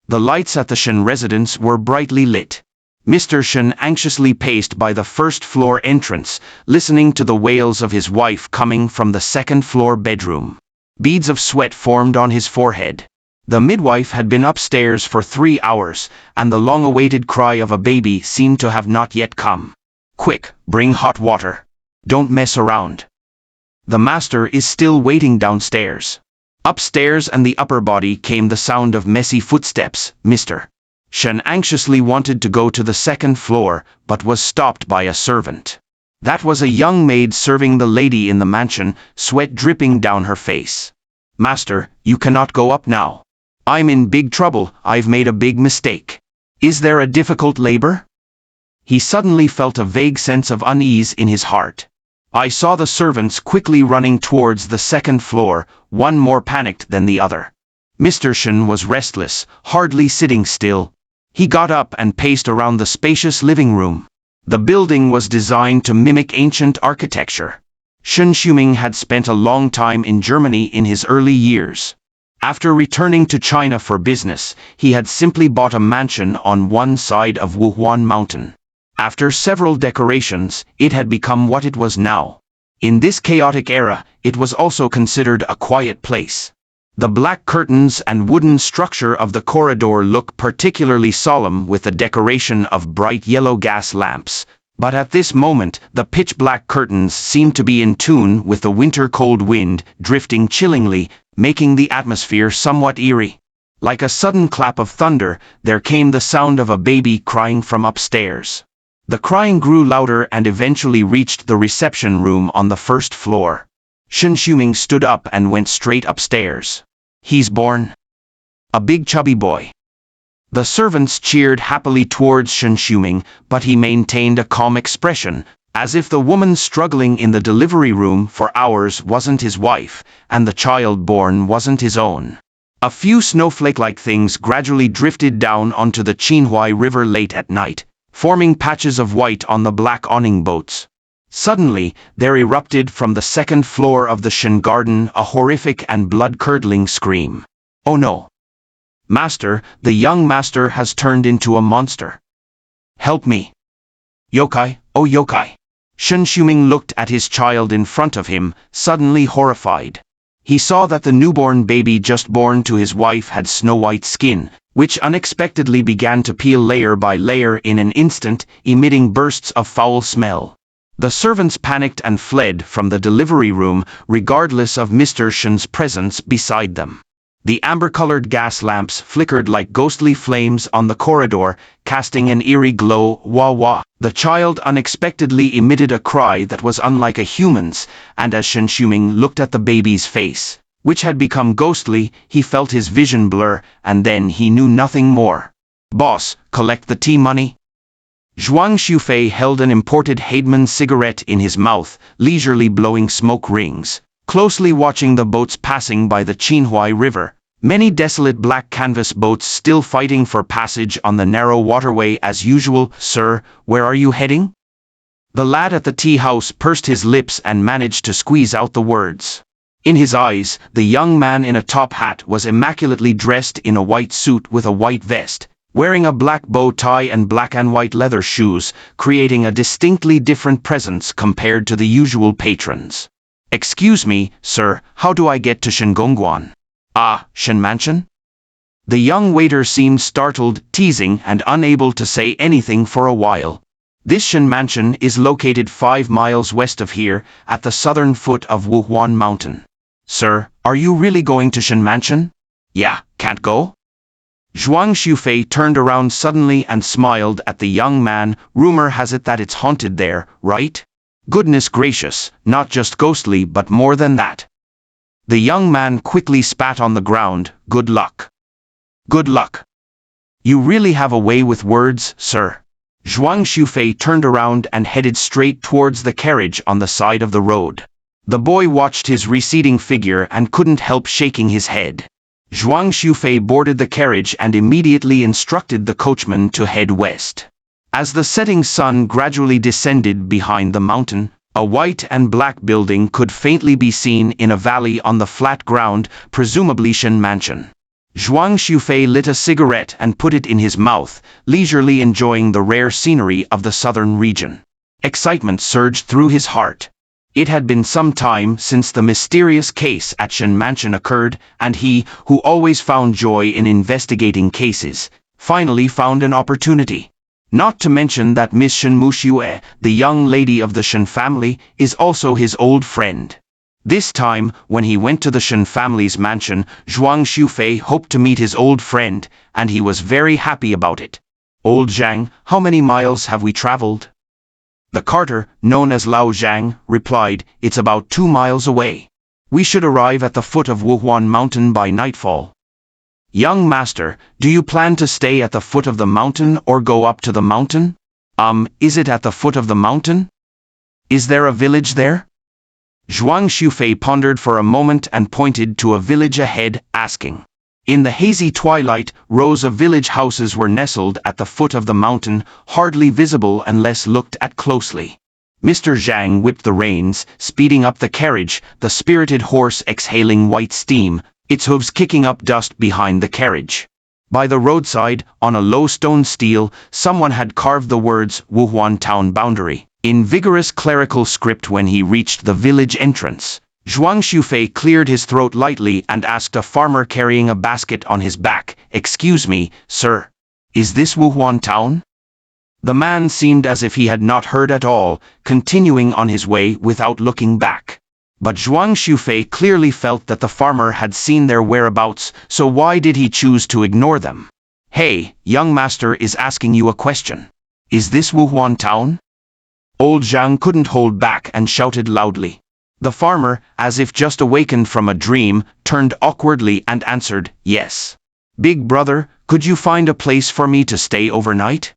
The lights at the Shen residence were brightly lit. Mr. Shen anxiously paced by the first-floor entrance, listening to the wails of his wife coming from the second-floor bedroom. Beads of sweat formed on his forehead. The midwife had been upstairs for 3 hours, and the long-awaited cry of a baby seemed to have not yet come. "Quick, bring hot water. Don't mess around. The master is still waiting downstairs." Upstairs and the upper body came the sound of messy footsteps. Mr. Shen anxiously wanted to go to the second floor, but was stopped by a servant. That was a young maid serving the lady in the mansion, sweat dripping down her face. "Master, you cannot go up now. I'm in big trouble, I've made a big mistake. Is there a difficult labor?" He suddenly felt a vague sense of unease in his heart. I saw the servants quickly running towards the second floor, one more panicked than the other. Mr. Shen was restless, hardly sitting still. He got up and paced around the spacious living room. The building was designed to mimic ancient architecture. Shen Xiuming had spent a long time in Germany in his early years. After returning to China for business, he had simply bought a mansion on one side of Wuhuan Mountain. After several decorations, it had become what it was now. In this chaotic era, it was also considered a quiet place. The black curtains and wooden structure of the corridor looked particularly solemn with the decoration of bright yellow gas lamps, but at this moment the pitch-black curtains seemed to be in tune with the winter-cold wind drifting chillingly, making the atmosphere somewhat eerie. Like a sudden clap of thunder, there came the sound of a baby crying from upstairs. The crying grew louder and eventually reached the reception room on the first floor. Shen Xiuming stood up and went straight upstairs. "He's born. A big chubby boy." The servants cheered happily towards Shen Xiuming, but he maintained a calm expression, as if the woman struggling in the delivery room for hours wasn't his wife, and the child born wasn't his own. A few snowflake-like things gradually drifted down onto the Qinhuai River late at night, forming patches of white on the black awning boats. Suddenly, there erupted from the second floor of the Shen garden a horrific and blood-curdling scream. "Oh no! Master, the young master has turned into a monster. Help me! Yokai, oh yokai!" Shen Xiuming looked at his child in front of him, suddenly horrified. He saw that the newborn baby just born to his wife had snow-white skin, which unexpectedly began to peel layer by layer in an instant, emitting bursts of foul smell. The servants panicked and fled from the delivery room, regardless of Mr. Shen's presence beside them. The amber-colored gas lamps flickered like ghostly flames on the corridor, casting an eerie glow. Wah wah! The child unexpectedly emitted a cry that was unlike a human's, and as Shen Xiuming looked at the baby's face, which had become ghostly, he felt his vision blur, and then he knew nothing more. "Boss, collect the tea money?" Zhuang Xiufei held an imported Haidman cigarette in his mouth, leisurely blowing smoke rings, closely watching the boats passing by the Qinhuai River. Many desolate black canvas boats still fighting for passage on the narrow waterway as usual. "Sir, where are you heading?" The lad at the tea house pursed his lips and managed to squeeze out the words. In his eyes, the young man in a top hat was immaculately dressed in a white suit with a white vest, wearing a black bow tie and black and white leather shoes, creating a distinctly different presence compared to the usual patrons. "Excuse me, sir, how do I get to Shengongguan?" "Ah, Shen Mansion?" The young waiter seemed startled, teasing, and unable to say anything for a while. "This Shen Mansion is located 5 miles west of here, at the southern foot of Wuhuan Mountain." "Sir, are you really going to Shen Mansion?" "Yeah, can't go?" Zhuang Xiufei turned around suddenly and smiled at the young man. "Rumor has it that it's haunted there, right?" "Goodness gracious, not just ghostly but more than that." The young man quickly spat on the ground. "Good luck." "Good luck. You really have a way with words, sir." Zhuang Xiufei turned around and headed straight towards the carriage on the side of the road. The boy watched his receding figure and couldn't help shaking his head. Zhuang Xiufei boarded the carriage and immediately instructed the coachman to head west. As the setting sun gradually descended behind the mountain, a white and black building could faintly be seen in a valley on the flat ground, presumably Shen Mansion. Zhuang Xiufei lit a cigarette and put it in his mouth, leisurely enjoying the rare scenery of the southern region. Excitement surged through his heart. It had been some time since the mysterious case at Shen Mansion occurred, and he, who always found joy in investigating cases, finally found an opportunity. Not to mention that Miss Shen Muxue, the young lady of the Shen family, is also his old friend. This time, when he went to the Shen family's mansion, Zhuang Xiufei hoped to meet his old friend, and he was very happy about it. "Old Zhang, how many miles have we traveled?" The carter, known as Lao Zhang, replied, "It's about 2 miles away. We should arrive at the foot of Wuhuan Mountain by nightfall." "Young master, do you plan to stay at the foot of the mountain or go up to the mountain?" Is it at the foot of the mountain? Is there a village there?" Zhuang Xiufei pondered for a moment and pointed to a village ahead, asking. In the hazy twilight, rows of village houses were nestled at the foot of the mountain, hardly visible unless looked at closely. Mr. Zhang whipped the reins, speeding up the carriage, the spirited horse exhaling white steam, its hooves kicking up dust behind the carriage. By the roadside, on a low stone stele, someone had carved the words Wuhuan Town Boundary in vigorous clerical script. When he reached the village entrance, Zhuang Xiufei cleared his throat lightly and asked a farmer carrying a basket on his back, "Excuse me, sir, is this Wuhuan Town?" The man seemed as if he had not heard at all, continuing on his way without looking back. But Zhuang Xiufei clearly felt that the farmer had seen their whereabouts, so why did he choose to ignore them? "Hey, young master is asking you a question. Is this Wuhuan Town?" Old Zhang couldn't hold back and shouted loudly. The farmer, as if just awakened from a dream, turned awkwardly and answered, "Yes. Big brother, could you find a place for me to stay overnight?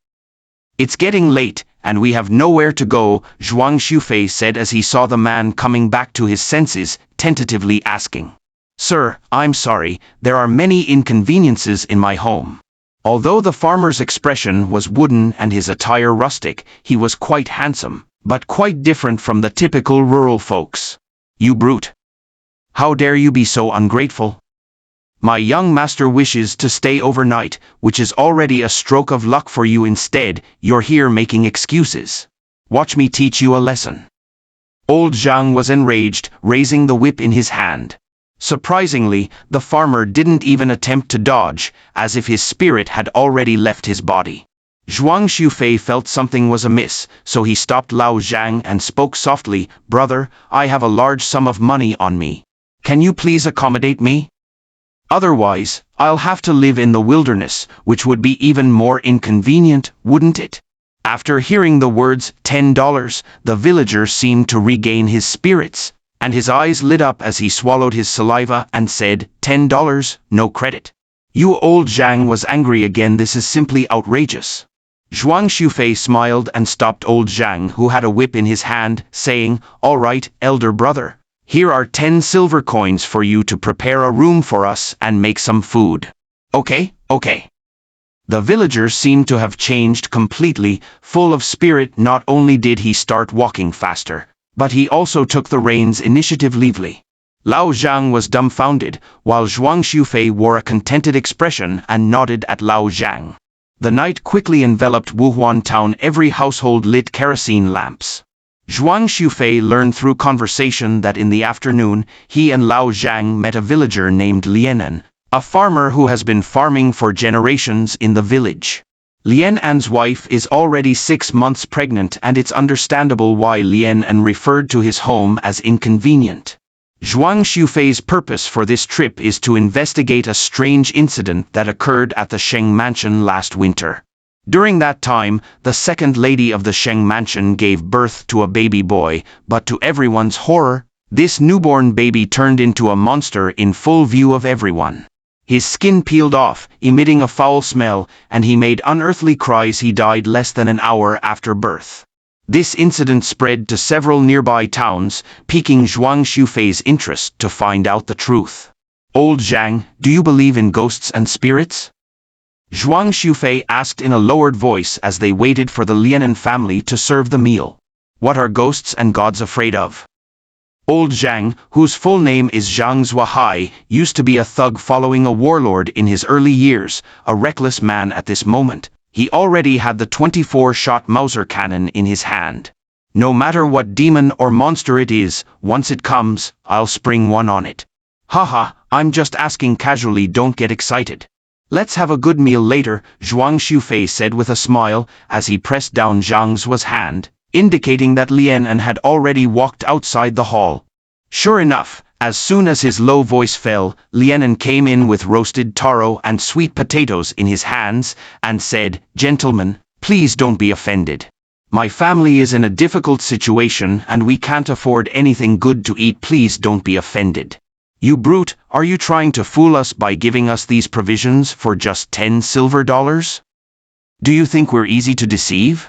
It's getting late, and we have nowhere to go," Zhuang Xiufei said as he saw the man coming back to his senses, tentatively asking. "Sir, I'm sorry, there are many inconveniences in my home." Although the farmer's expression was wooden and his attire rustic, he was quite handsome, but quite different from the typical rural folks. "You brute! How dare you be so ungrateful? My young master wishes to stay overnight, which is already a stroke of luck for you. Instead, you're here making excuses. Watch me teach you a lesson." Old Zhang was enraged, raising the whip in his hand. Surprisingly, the farmer didn't even attempt to dodge, as if his spirit had already left his body. Zhuang Xiufei felt something was amiss, so he stopped Lao Zhang and spoke softly, "Brother, I have a large sum of money on me. Can you please accommodate me? Otherwise, I'll have to live in the wilderness, which would be even more inconvenient, wouldn't it?" After hearing the words $10, the villager seemed to regain his spirits, and his eyes lit up as he swallowed his saliva and said, $10, no credit. "You old Zhang was angry again. This is simply outrageous." Zhuang Xiufei smiled and stopped old Zhang, who had a whip in his hand, saying, "All right, elder brother. Here are 10 silver coins for you to prepare a room for us and make some food." Okay. The villager seemed to have changed completely, full of spirit. Not only did he start walking faster, but he also took the reins initiatively. Lao Zhang was dumbfounded, while Zhuang Xiufei wore a contented expression and nodded at Lao Zhang. The night quickly enveloped Wuhuan Town. Every household lit kerosene lamps. Zhuang Xiufei learned through conversation that in the afternoon, he and Lao Zhang met a villager named Lianan, a farmer who has been farming for generations in the village. Lianan's wife is already 6 months pregnant, and it's understandable why Lianan referred to his home as inconvenient. Zhuang Xiufei's purpose for this trip is to investigate a strange incident that occurred at the Sheng Mansion last winter. During that time, the second lady of the Sheng Mansion gave birth to a baby boy, but to everyone's horror, this newborn baby turned into a monster in full view of everyone. His skin peeled off, emitting a foul smell, and he made unearthly cries. He died less than an hour after birth. This incident spread to several nearby towns, piquing Zhuang Xiufei's interest to find out the truth. "Old Zhang, do you believe in ghosts and spirits?" Zhuang Xiufei asked in a lowered voice as they waited for the Lianan family to serve the meal. "What are ghosts and gods afraid of?" Old Zhang, whose full name is Zhang Zuohai, used to be a thug following a warlord in his early years, a reckless man at this moment. He already had the 24-shot Mauser cannon in his hand. No matter what demon or monster it is, once it comes, I'll spring one on it. Haha, I'm just asking casually, don't get excited. Let's have a good meal later, Zhuang Xiufei said with a smile, as he pressed down Zhang Zuo's hand, indicating that Lianan had already walked outside the hall. Sure enough, as soon as his low voice fell, Lianan came in with roasted taro and sweet potatoes in his hands, and said, "Gentlemen, please don't be offended. My family is in a difficult situation and we can't afford anything good to eat, please don't be offended." You brute, are you trying to fool us by giving us these provisions for just 10 silver dollars? Do you think we're easy to deceive?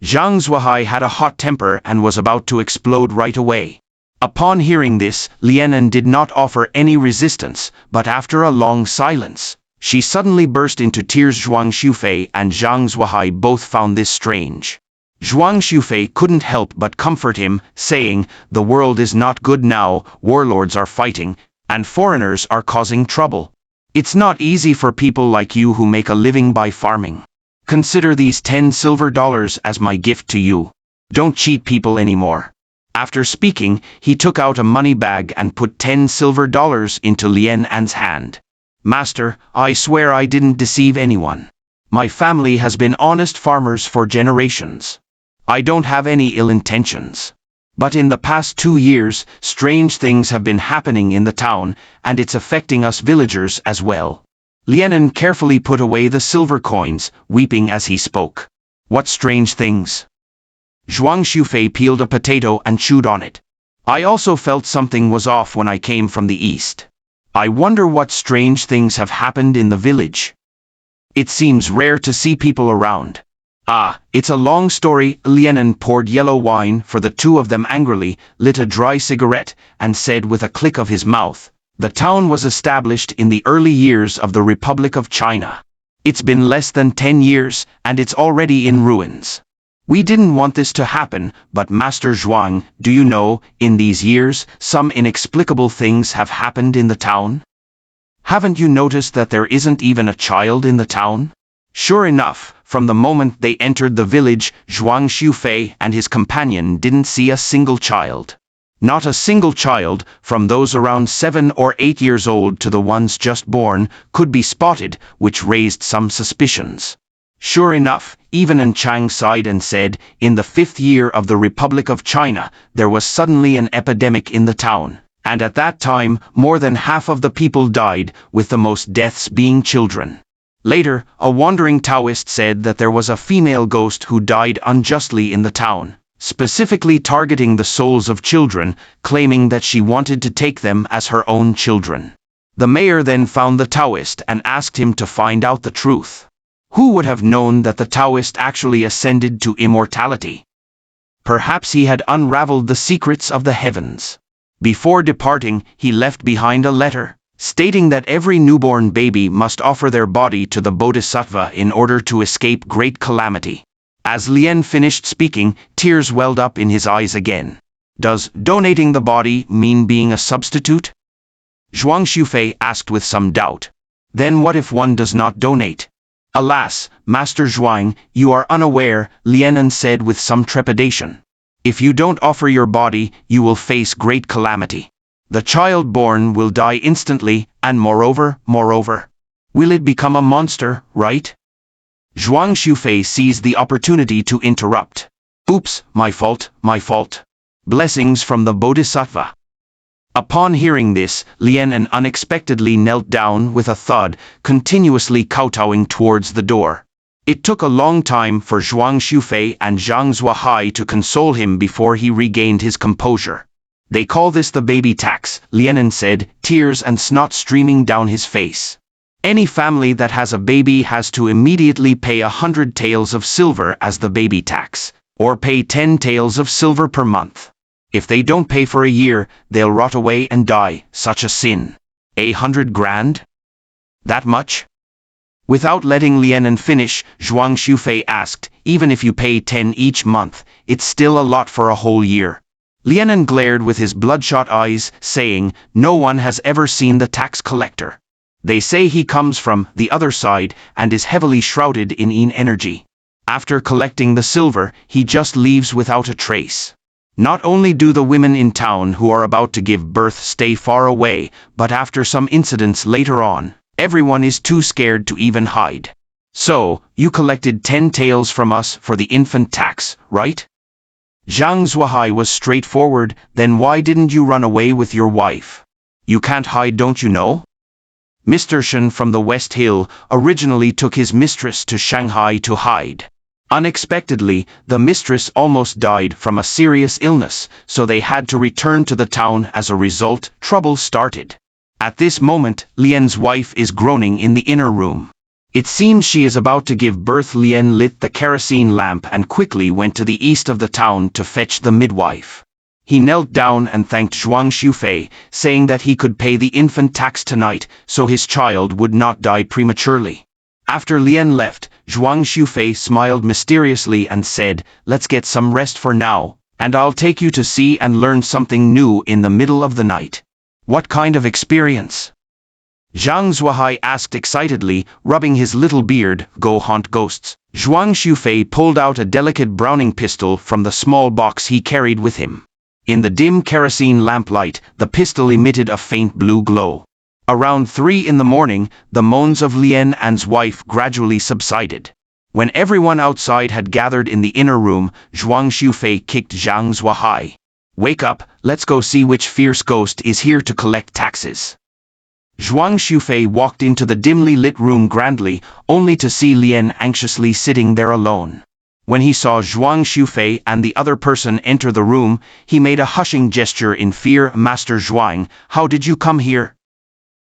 Zhang Zuohai had a hot temper and was about to explode right away. Upon hearing this, Lianan did not offer any resistance, but after a long silence, she suddenly burst into tears. Zhuang Xiufei and Zhang Zuohai both found this strange. Zhuang Xiufei couldn't help but comfort him, saying, "The world is not good now, warlords are fighting, and foreigners are causing trouble. It's not easy for people like you who make a living by farming. Consider these 10 silver dollars as my gift to you. Don't cheat people anymore." After speaking, he took out a money bag and put 10 silver dollars into Lianan's hand. "Master, I swear I didn't deceive anyone. My family has been honest farmers for generations. I don't have any ill intentions. But in the past 2 years, strange things have been happening in the town, and it's affecting us villagers as well." Lianan carefully put away the silver coins, weeping as he spoke. "What strange things?" Zhuang Xiufei peeled a potato and chewed on it. "I also felt something was off when I came from the east. I wonder what strange things have happened in the village. It seems rare to see people around." "Ah, it's a long story." Lianan poured yellow wine for the two of them angrily, lit a dry cigarette, and said with a click of his mouth, "The town was established in the early years of the Republic of China. It's been less than 10 years, and it's already in ruins. We didn't want this to happen, but Master Zhuang, do you know, in these years, some inexplicable things have happened in the town? Haven't you noticed that there isn't even a child in the town?" Sure enough, from the moment they entered the village, Zhuang Xiufei and his companion didn't see a single child. Not a single child, from those around 7 or 8 years old to the ones just born, could be spotted, which raised some suspicions. Sure enough, even An Chang sighed and said, "In the 5th year of the Republic of China, there was suddenly an epidemic in the town, and at that time, more than half of the people died, with the most deaths being children. Later, a wandering Taoist said that there was a female ghost who died unjustly in the town, specifically targeting the souls of children, claiming that she wanted to take them as her own children. The mayor then found the Taoist and asked him to find out the truth. Who would have known that the Taoist actually ascended to immortality? Perhaps he had unraveled the secrets of the heavens. Before departing, he left behind a letter, stating that every newborn baby must offer their body to the Bodhisattva in order to escape great calamity." As Lian finished speaking, tears welled up in his eyes again. "Does donating the body mean being a substitute?" Zhuang Xiufei asked with some doubt. "Then what if one does not donate?" "Alas, Master Zhuang, you are unaware," Lianan said with some trepidation. "If you don't offer your body, you will face great calamity. The child born will die instantly, and moreover, will it become a monster, right?" Zhuang Xiufei seized the opportunity to interrupt. "Oops, my fault. Blessings from the Bodhisattva." Upon hearing this, Lianan unexpectedly knelt down with a thud, continuously kowtowing towards the door. It took a long time for Zhuang Xiufei and Zhang Zuohai to console him before he regained his composure. "They call this the baby tax," Lianan said, tears and snot streaming down his face. "Any family that has a baby has to immediately pay 100 taels of silver as the baby tax, or pay 10 taels of silver per month. If they don't pay for a year, they'll rot away and die. Such a sin. 100 grand? That much?" Without letting Lianan finish, Zhuang Xiufei asked, "Even if you pay 10 each month, it's still a lot for a whole year. Lianen glared with his bloodshot eyes, saying, "No one has ever seen the tax collector. They say he comes from the other side and is heavily shrouded in energy. After collecting the silver, he just leaves without a trace. Not only do the women in town who are about to give birth stay far away, but after some incidents later on, everyone is too scared to even hide. So, you collected 10 taels from us for the infant tax, right?" Zhang Zuohai was straightforward. "Then why didn't you run away with your wife? You can't hide, don't you know?" Mr. Shen from the West Hill originally took his mistress to Shanghai to hide. Unexpectedly, the mistress almost died from a serious illness, so they had to return to the town. As a result, trouble started. At this moment, Lian's wife is groaning in the inner room. It seems she is about to give birth. Lian lit the kerosene lamp and quickly went to the east of the town to fetch the midwife. He knelt down and thanked Zhuang Xiufei, saying that he could pay the infant tax tonight so his child would not die prematurely. After Lian left, Zhuang Xiufei smiled mysteriously and said, "Let's get some rest for now, and I'll take you to see and learn something new in the middle of the night." "What kind of experience?" Zhang Zuohai asked excitedly, rubbing his little beard. "Go hunt ghosts." Zhuang Xiufei pulled out a delicate Browning pistol from the small box he carried with him. In the dim kerosene lamplight, the pistol emitted a faint blue glow. Around 3 in the morning, the moans of Lian An's wife gradually subsided. When everyone outside had gathered in the inner room, Zhuang Xiufei kicked Zhang Zuohai. "Wake up, let's go see which fierce ghost is here to collect taxes." Zhuang Xiufei walked into the dimly lit room grandly, only to see Lian anxiously sitting there alone. When he saw Zhuang Xiufei and the other person enter the room, he made a hushing gesture in fear. "Master Zhuang, how did you come here?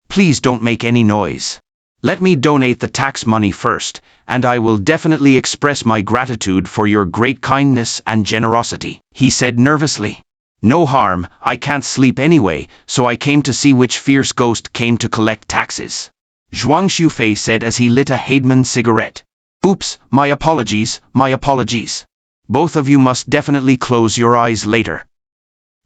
Please don't make any noise. Let me donate the tax money first, and I will definitely express my gratitude for your great kindness and generosity," he said nervously. "No harm, I can't sleep anyway, so I came to see which fierce ghost came to collect taxes," Zhuang Xiufei said as he lit a Haidman cigarette. "Oops, my apologies, my apologies. Both of you must definitely close your eyes later."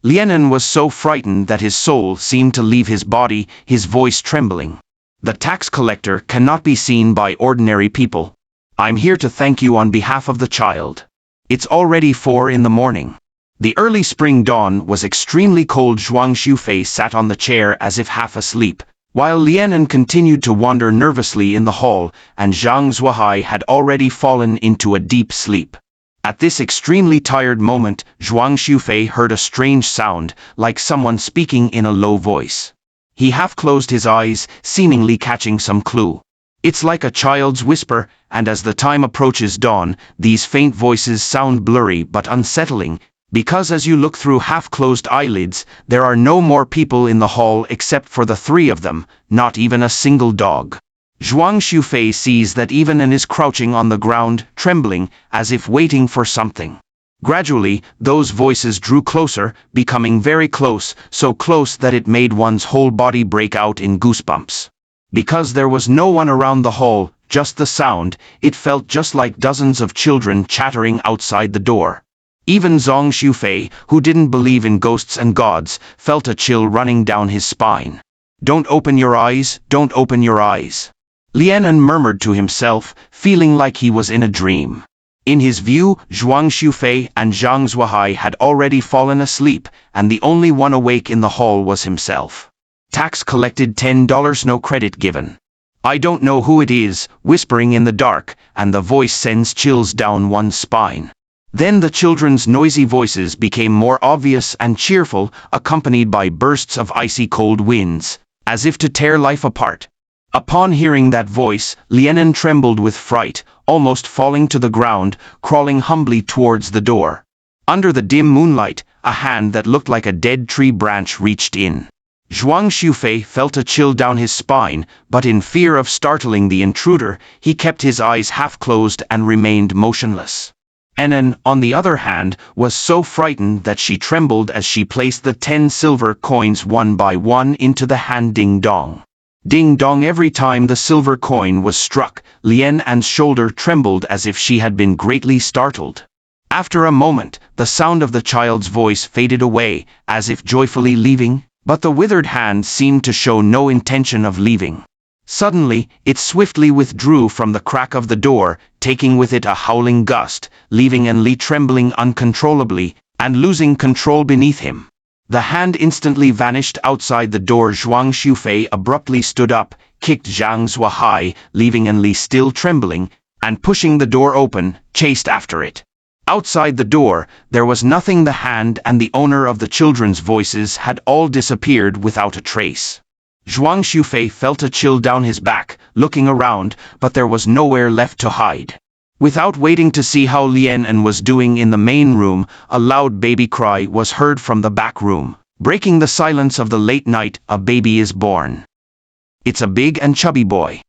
Lianen was so frightened that his soul seemed to leave his body, his voice trembling. "The tax collector cannot be seen by ordinary people. I'm here to thank you on behalf of the child. It's already 4 in the morning." The early spring dawn was extremely cold. Zhuang Xiufei sat on the chair as if half asleep, while Lianen continued to wander nervously in the hall, and Zhang Zuohai had already fallen into a deep sleep. At this extremely tired moment, Zhuang Xiufei heard a strange sound, like someone speaking in a low voice. He half closed his eyes, seemingly catching some clue. It's like a child's whisper, and as the time approaches dawn, these faint voices sound blurry but unsettling, because as you look through half-closed eyelids, there are no more people in the hall except for the 3 of them, not even a single dog. Zhuang Xiufei sees that Evenon is crouching on the ground, trembling, as if waiting for something. Gradually, those voices drew closer, becoming very close, so close that it made one's whole body break out in goosebumps. Because there was no one around the hall, just the sound, it felt just like dozens of children chattering outside the door. Even Zhang Xiufei, who didn't believe in ghosts and gods, felt a chill running down his spine. "Don't open your eyes, don't open your eyes," Lianen murmured to himself, feeling like he was in a dream. In his view, Zhuang Xiufei and Zhang Zuohai had already fallen asleep, and the only one awake in the hall was himself. "Tax collected $10, no credit given. I don't know who it is," whispering in the dark, and the voice sends chills down one's spine. Then the children's noisy voices became more obvious and cheerful, accompanied by bursts of icy cold winds, as if to tear life apart. Upon hearing that voice, Lianen trembled with fright, almost falling to the ground, crawling humbly towards the door. Under the dim moonlight, a hand that looked like a dead tree branch reached in. Zhuang Xiufei felt a chill down his spine, but in fear of startling the intruder, he kept his eyes half closed and remained motionless. Enon, on the other hand, was so frightened that she trembled as she placed the 10 silver coins one by one into the hand. Ding-dong. Ding-dong. Every time the silver coin was struck, Lian An's shoulder trembled as if she had been greatly startled. After a moment, the sound of the child's voice faded away, as if joyfully leaving, but the withered hand seemed to show no intention of leaving. Suddenly, it swiftly withdrew from the crack of the door, taking with it a howling gust, leaving Enli trembling uncontrollably, and losing control beneath him. The hand instantly vanished outside the door. Zhuang Xiufei abruptly stood up, kicked Zhang Zuohai, leaving Enli still trembling, and pushing the door open, chased after it. Outside the door, there was nothing. The hand and the owner of the children's voices had all disappeared without a trace. Zhuang Xiufei felt a chill down his back, looking around, but there was nowhere left to hide. Without waiting to see how Lian En was doing in the main room, a loud baby cry was heard from the back room. Breaking the silence of the late night, a baby is born. It's a big and chubby boy.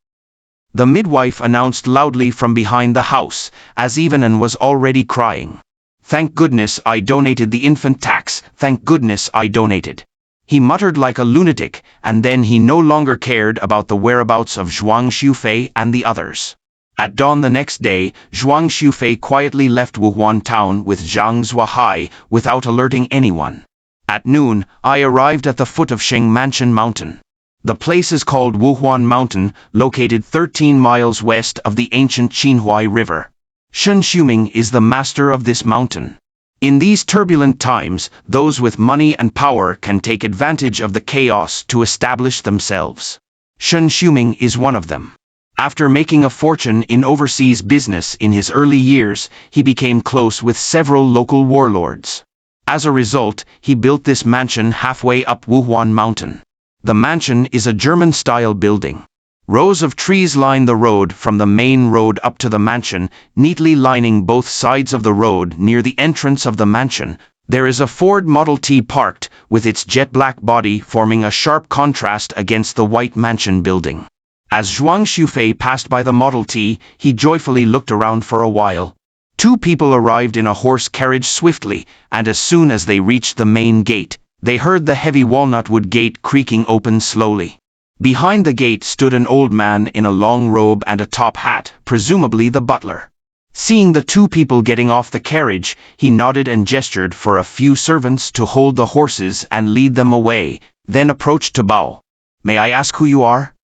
The midwife announced loudly from behind the house, as Even En was already crying. Thank goodness I donated the infant tax, thank goodness I donated. He muttered like a lunatic, and then he no longer cared about the whereabouts of Zhuang Xiufei and the others. At dawn the next day, Zhuang Xiufei quietly left Wuhuan town with Zhang Zuohai without alerting anyone. At noon, I arrived at the foot of Sheng Mansion Mountain. The place is called Wuhuan Mountain, located 13 miles west of the ancient Qinhuai River. Shen Xiuming is the master of this mountain. In these turbulent times, those with money and power can take advantage of the chaos to establish themselves. Shen Xiuming is one of them. After making a fortune in overseas business in his early years, he became close with several local warlords. As a result, he built this mansion halfway up Wuhuan Mountain. The mansion is a German-style building. Rows of trees line the road from the main road up to the mansion, neatly lining both sides of the road. Near the entrance of the mansion, there is a Ford Model T parked, with its jet-black body forming a sharp contrast against the white mansion building. As Zhuang Xiufei passed by the Model T, he joyfully looked around for a while. Two people arrived in a horse carriage swiftly, and as soon as they reached the main gate, they heard the heavy walnut-wood gate creaking open slowly. Behind the gate stood an old man in a long robe and a top hat, presumably the butler. Seeing the two people getting off the carriage, he nodded and gestured for a few servants to hold the horses and lead them away, then approached to bow. "May I ask who you are?"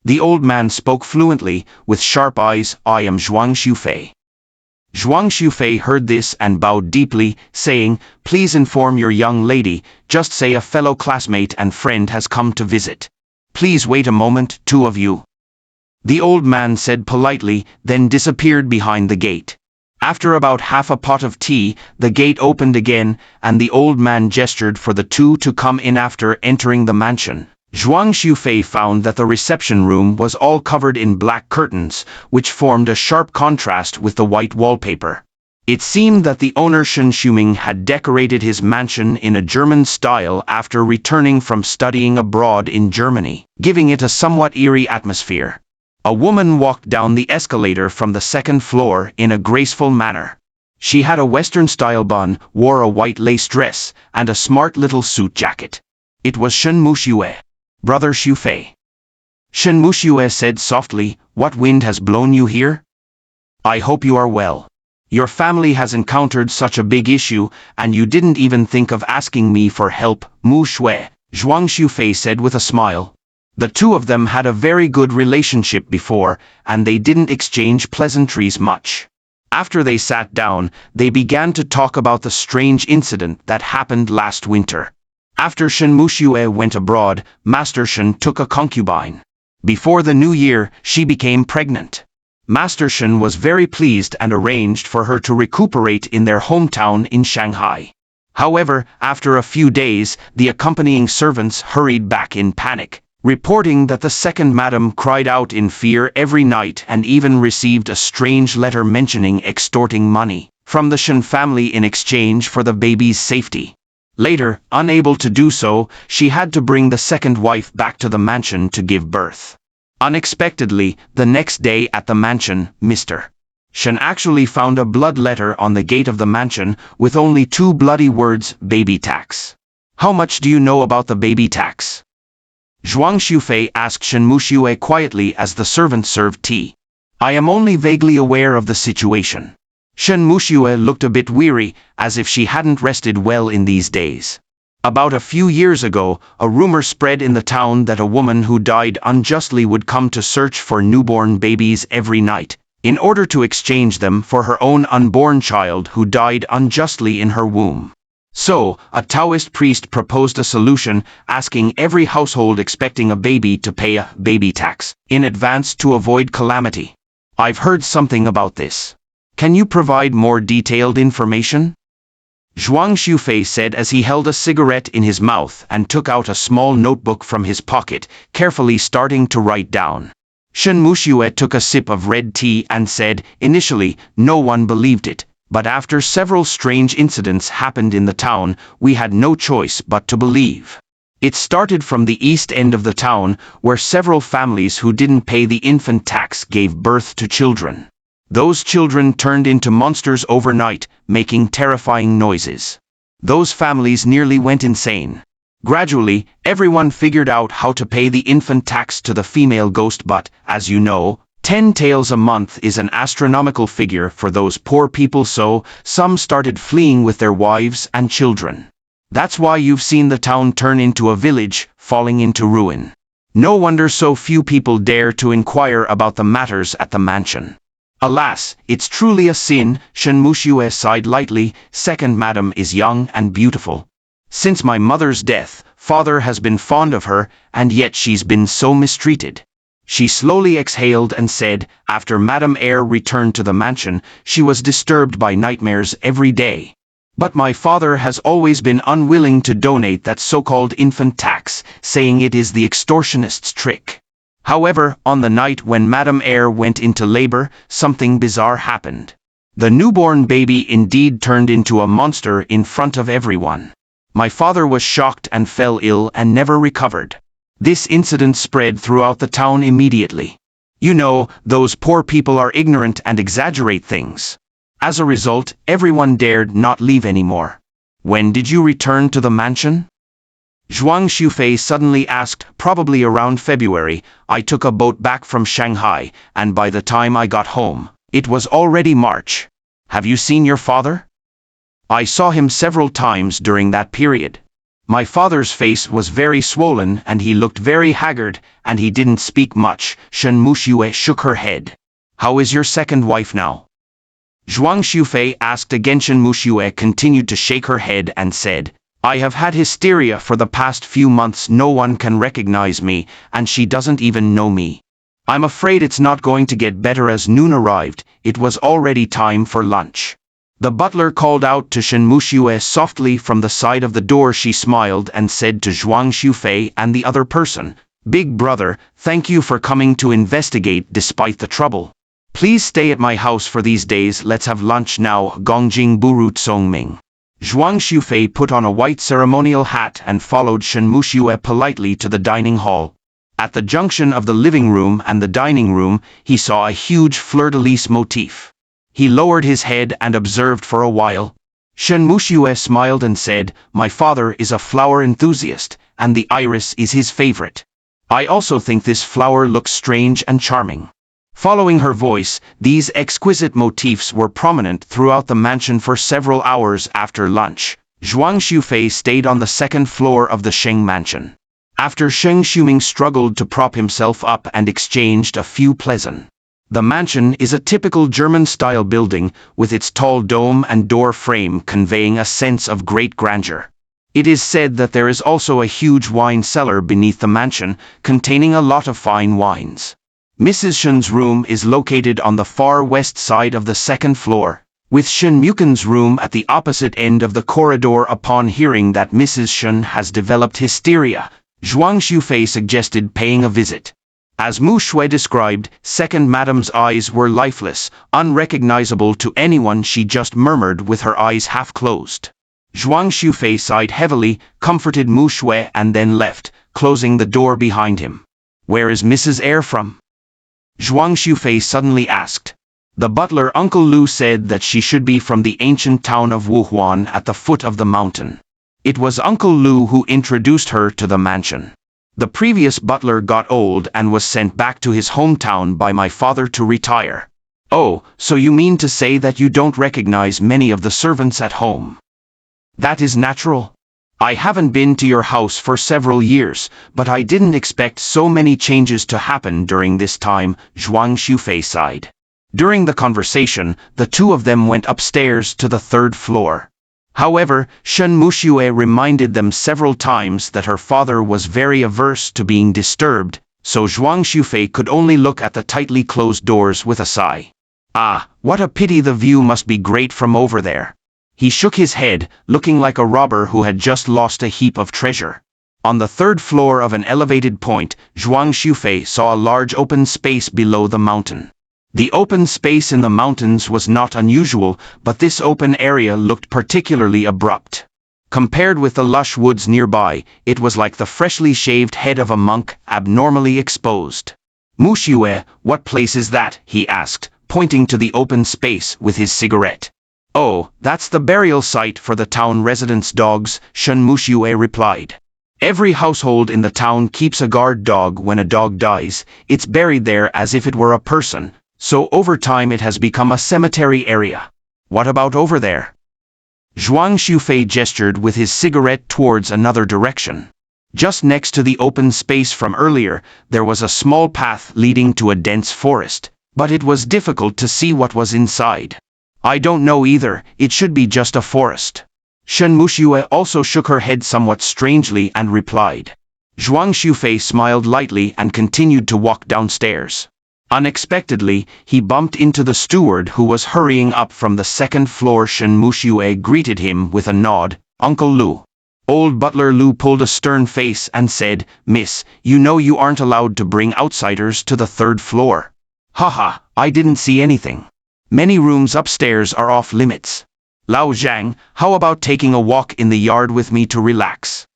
The old man spoke fluently, with sharp eyes. "I am Zhuang Xiufei." Zhuang Xiufei heard this and bowed deeply, saying, "Please inform your young lady, just say a fellow classmate and friend has come to visit. Please wait a moment, two of you." The old man said politely, then disappeared behind the gate. After about half a pot of tea, the gate opened again, and the old man gestured for the two to come in. After entering the mansion, Zhuang Xiufei found that the reception room was all covered in black curtains, which formed a sharp contrast with the white wallpaper. It seemed that the owner Shen Xiuming had decorated his mansion in a German style after returning from studying abroad in Germany, giving it a somewhat eerie atmosphere. A woman walked down the escalator from the second floor in a graceful manner. She had a Western-style bun, wore a white lace dress, and a smart little suit jacket. It was Shen Muxue. "Brother Xiufei." Shen Muxue said softly, "What wind has blown you here? I hope you are well. Your family has encountered such a big issue, and you didn't even think of asking me for help." "Mu Shui," Zhuang Xiufei said with a smile. The two of them had a very good relationship before, and they didn't exchange pleasantries much. After they sat down, they began to talk about the strange incident that happened last winter. After Shen Muxue went abroad, Master Shen took a concubine. Before the new year, she became pregnant. Master Shen was very pleased and arranged for her to recuperate in their hometown in Shanghai. However, after a few days, the accompanying servants hurried back in panic, reporting that the second madam cried out in fear every night and even received a strange letter mentioning extorting money from the Shen family in exchange for the baby's safety. Later, unable to do so, she had to bring the second wife back to the mansion to give birth. Unexpectedly, the next day at the mansion, Mr. Shen actually found a blood letter on the gate of the mansion, with only two bloody words, "baby tax." "How much do you know about the baby tax?" Zhuang Xiufei asked Shen Muxue quietly as the servant served tea. "I am only vaguely aware of the situation. Shen Muxue looked a bit weary, as if she hadn't rested well in these days. About a few years ago, a rumor spread in the town that a woman who died unjustly would come to search for newborn babies every night, in order to exchange them for her own unborn child who died unjustly in her womb. So, a Taoist priest proposed a solution, asking every household expecting a baby to pay a baby tax in advance to avoid calamity. I've heard something about this. Can you provide more detailed information? Zhuang Xiufei said as he held a cigarette in his mouth and took out a small notebook from his pocket, carefully starting to write down. Shen Muxue took a sip of red tea and said, initially, no one believed it, but after several strange incidents happened in the town, we had no choice but to believe. It started from the east end of the town, where several families who didn't pay the infant tax gave birth to children. Those children turned into monsters overnight, making terrifying noises. Those families nearly went insane. Gradually, everyone figured out how to pay the infant tax to the female ghost, but, as you know, 10 taels a month is an astronomical figure for those poor people, so some started fleeing with their wives and children. That's why you've seen the town turn into a village, falling into ruin. No wonder so few people dare to inquire about the matters at the mansion. Alas, it's truly a sin, Shen Muxue sighed lightly. Second madam is young and beautiful. Since my mother's death, father has been fond of her, and yet she's been so mistreated. She slowly exhaled and said, after Madame Eyre returned to the mansion, she was disturbed by nightmares every day. But my father has always been unwilling to donate that so-called infant tax, saying it is the extortionist's trick. However, on the night when Madame Eyre went into labor, something bizarre happened. The newborn baby indeed turned into a monster in front of everyone. My father was shocked and fell ill and never recovered. This incident spread throughout the town immediately. You know, those poor people are ignorant and exaggerate things. As a result, everyone dared not leave anymore. When did you return to the mansion? Zhuang Xiufei suddenly asked. Probably around February. I took a boat back from Shanghai, and by the time I got home, it was already March. Have you seen your father? I saw him several times during that period. My father's face was very swollen and he looked very haggard, and he didn't speak much. Shen Muxue shook her head. How is your second wife now? Zhuang Xiufei asked again. Shen Muxue continued to shake her head and said, I have had hysteria for the past few months. No one can recognize me, and she doesn't even know me. I'm afraid it's not going to get better. As noon arrived, it was already time for lunch. The butler called out to Shen Muxue softly from the side of the door. She smiled and said to Zhuang Xiufei and the other person, Big brother, thank you for coming to investigate despite the trouble. Please stay at my house for these days. Let's have lunch now. Gongjing Buru Tsongming. Zhuang Xiufei put on a white ceremonial hat and followed Shen Muxue politely to the dining hall. At the junction of the living room and the dining room, he saw a huge fleur-de-lis motif. He lowered his head and observed for a while. Shen Muxue smiled and said, My father is a flower enthusiast, and the iris is his favorite. I also think this flower looks strange and charming. Following her voice, these exquisite motifs were prominent throughout the mansion for several hours after lunch. Zhuang Xiufei stayed on the second floor of the Sheng mansion. After Sheng Xiuming struggled to prop himself up and exchanged a few pleasant. The mansion is a typical German-style building, with its tall dome and door frame conveying a sense of great grandeur. It is said that there is also a huge wine cellar beneath the mansion, containing a lot of fine wines. Mrs. Shen's room is located on the far west side of the second floor, with Shen Muken's room at the opposite end of the corridor. Upon hearing that Mrs. Shen has developed hysteria, Zhuang Xiufei suggested paying a visit. As Mu Shui described, second madam's eyes were lifeless, unrecognizable to anyone. She just murmured with her eyes half closed. Zhuang Xiufei sighed heavily, comforted Mu Shui and then left, closing the door behind him. Where is Mrs. Eyre from? Zhuang Xiufei suddenly asked. The butler Uncle Lu said that she should be from the ancient town of Wuhuan at the foot of the mountain. It was Uncle Lu who introduced her to the mansion. The previous butler got old and was sent back to his hometown by my father to retire. Oh, so you mean to say that you don't recognize many of the servants at home? That is natural. I haven't been to your house for several years, but I didn't expect so many changes to happen during this time, Zhuang Xiufei sighed. During the conversation, the two of them went upstairs to the third floor. However, Shen Muxue reminded them several times that her father was very averse to being disturbed, so Zhuang Xiufei could only look at the tightly closed doors with a sigh. Ah, what a pity the view must be great from over there. He shook his head, looking like a robber who had just lost a heap of treasure. On the third floor of an elevated point, Zhuang Xiufei saw a large open space below the mountain. The open space in the mountains was not unusual, but this open area looked particularly abrupt. Compared with the lush woods nearby, it was like the freshly shaved head of a monk, abnormally exposed. Muxue, what place is that? He asked, pointing to the open space with his cigarette. Oh, that's the burial site for the town residents' dogs, Shen Muxue replied. Every household in the town keeps a guard dog. When a dog dies, it's buried there as if it were a person, so over time it has become a cemetery area. What about over there? Zhuang Xiufei gestured with his cigarette towards another direction. Just next to the open space from earlier, there was a small path leading to a dense forest, but it was difficult to see what was inside. I don't know either, it should be just a forest. Shen Muxue also shook her head somewhat strangely and replied. Zhuang Xiufei smiled lightly and continued to walk downstairs. Unexpectedly, he bumped into the steward who was hurrying up from the second floor. Shen Muxue greeted him with a nod. Uncle Lu. Old butler Lu pulled a stern face and said, Miss, you know you aren't allowed to bring outsiders to the third floor. Haha, I didn't see anything. Many rooms upstairs are off limits. Lao Zhang, how about taking a walk in the yard with me to relax?